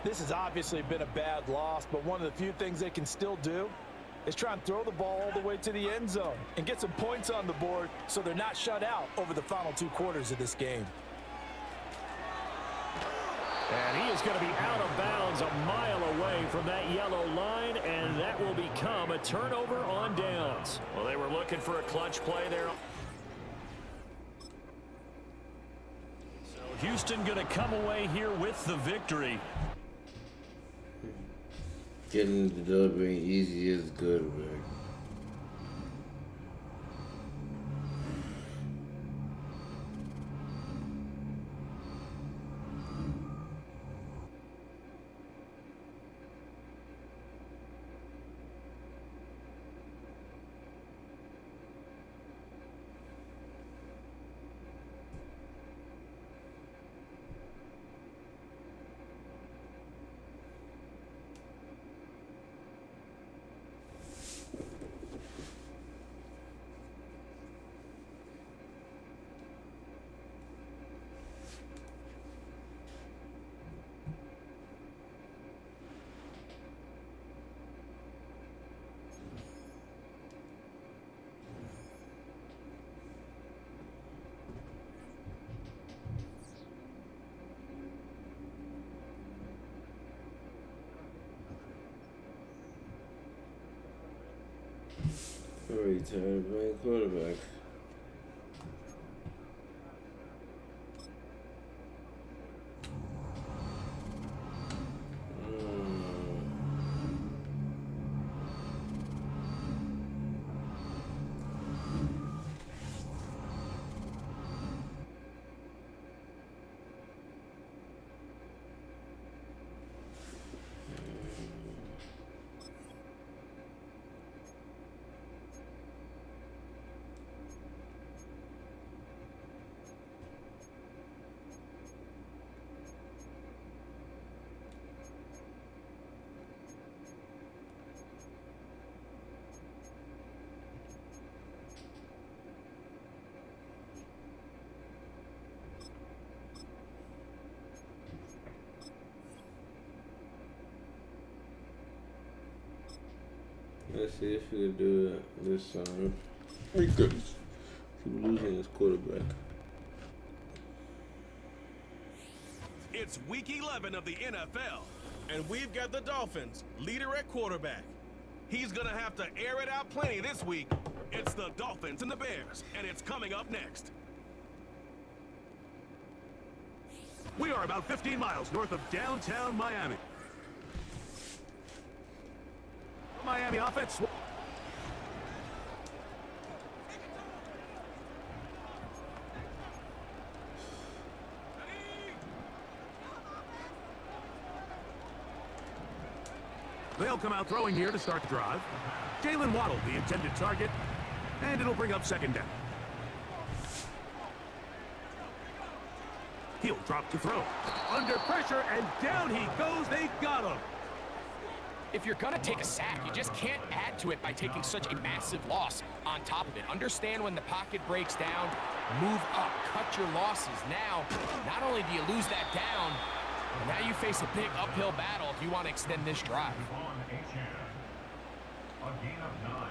This has obviously been a bad loss, but one of the few things they can still do is try and throw the ball all the way to the end zone and get some points on the board so they're not shut out over the final 2 quarters of this game. And he is going to be out of bounds a mile away from that yellow line, and that will become a turnover on downs. Well, they were looking for a clutch play there. So Houston going to come away here with the victory. Getting the dub ain't easy is good, man. Very tired of playing quarterback. Let's see if we can do it this time. Because keep losing his quarterback. It's week 11 of the NFL, and we've got the Dolphins, leader at quarterback. He's gonna have to air it out plenty this week. It's the Dolphins and the Bears, and it's coming up next. We are about 15 miles north of downtown Miami. Miami offense. They'll come out throwing here to start the drive. Jalen Waddle, the intended target, and it'll bring up second down. He'll drop to throw. Under pressure, and down he goes. They got him. If you're going to take a sack, you just can't add to it by taking such a massive loss on top of it. Understand when the pocket breaks down, move up, cut your losses. Now, not only do you lose that down, but now you face a big uphill battle if you want to extend this drive. A gain of 9.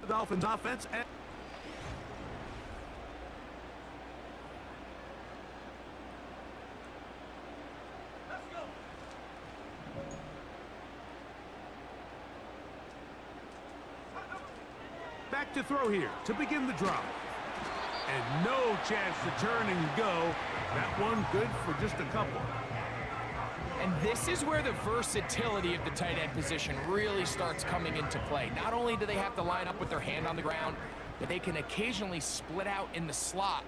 The Dolphins offense and back to throw here to begin the drive. And no chance to turn and go. That one good for just a couple. And this is where the versatility of the tight end position really starts coming into play. Not only do they have to line up with their hand on the ground, but they can occasionally split out in the slot.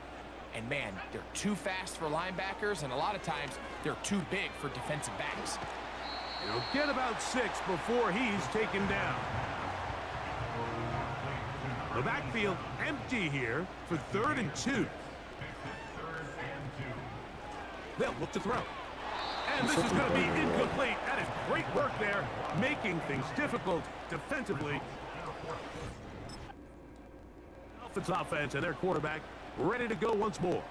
And man, they're too fast for linebackers, and a lot of times they're too big for defensive backs. He'll get about 6 before he's taken down. The backfield empty here for 3rd and 2. They'll look to throw. And this is going to be incomplete. That is great work there, making things difficult defensively. Dolphins offense and their quarterback ready to go once more.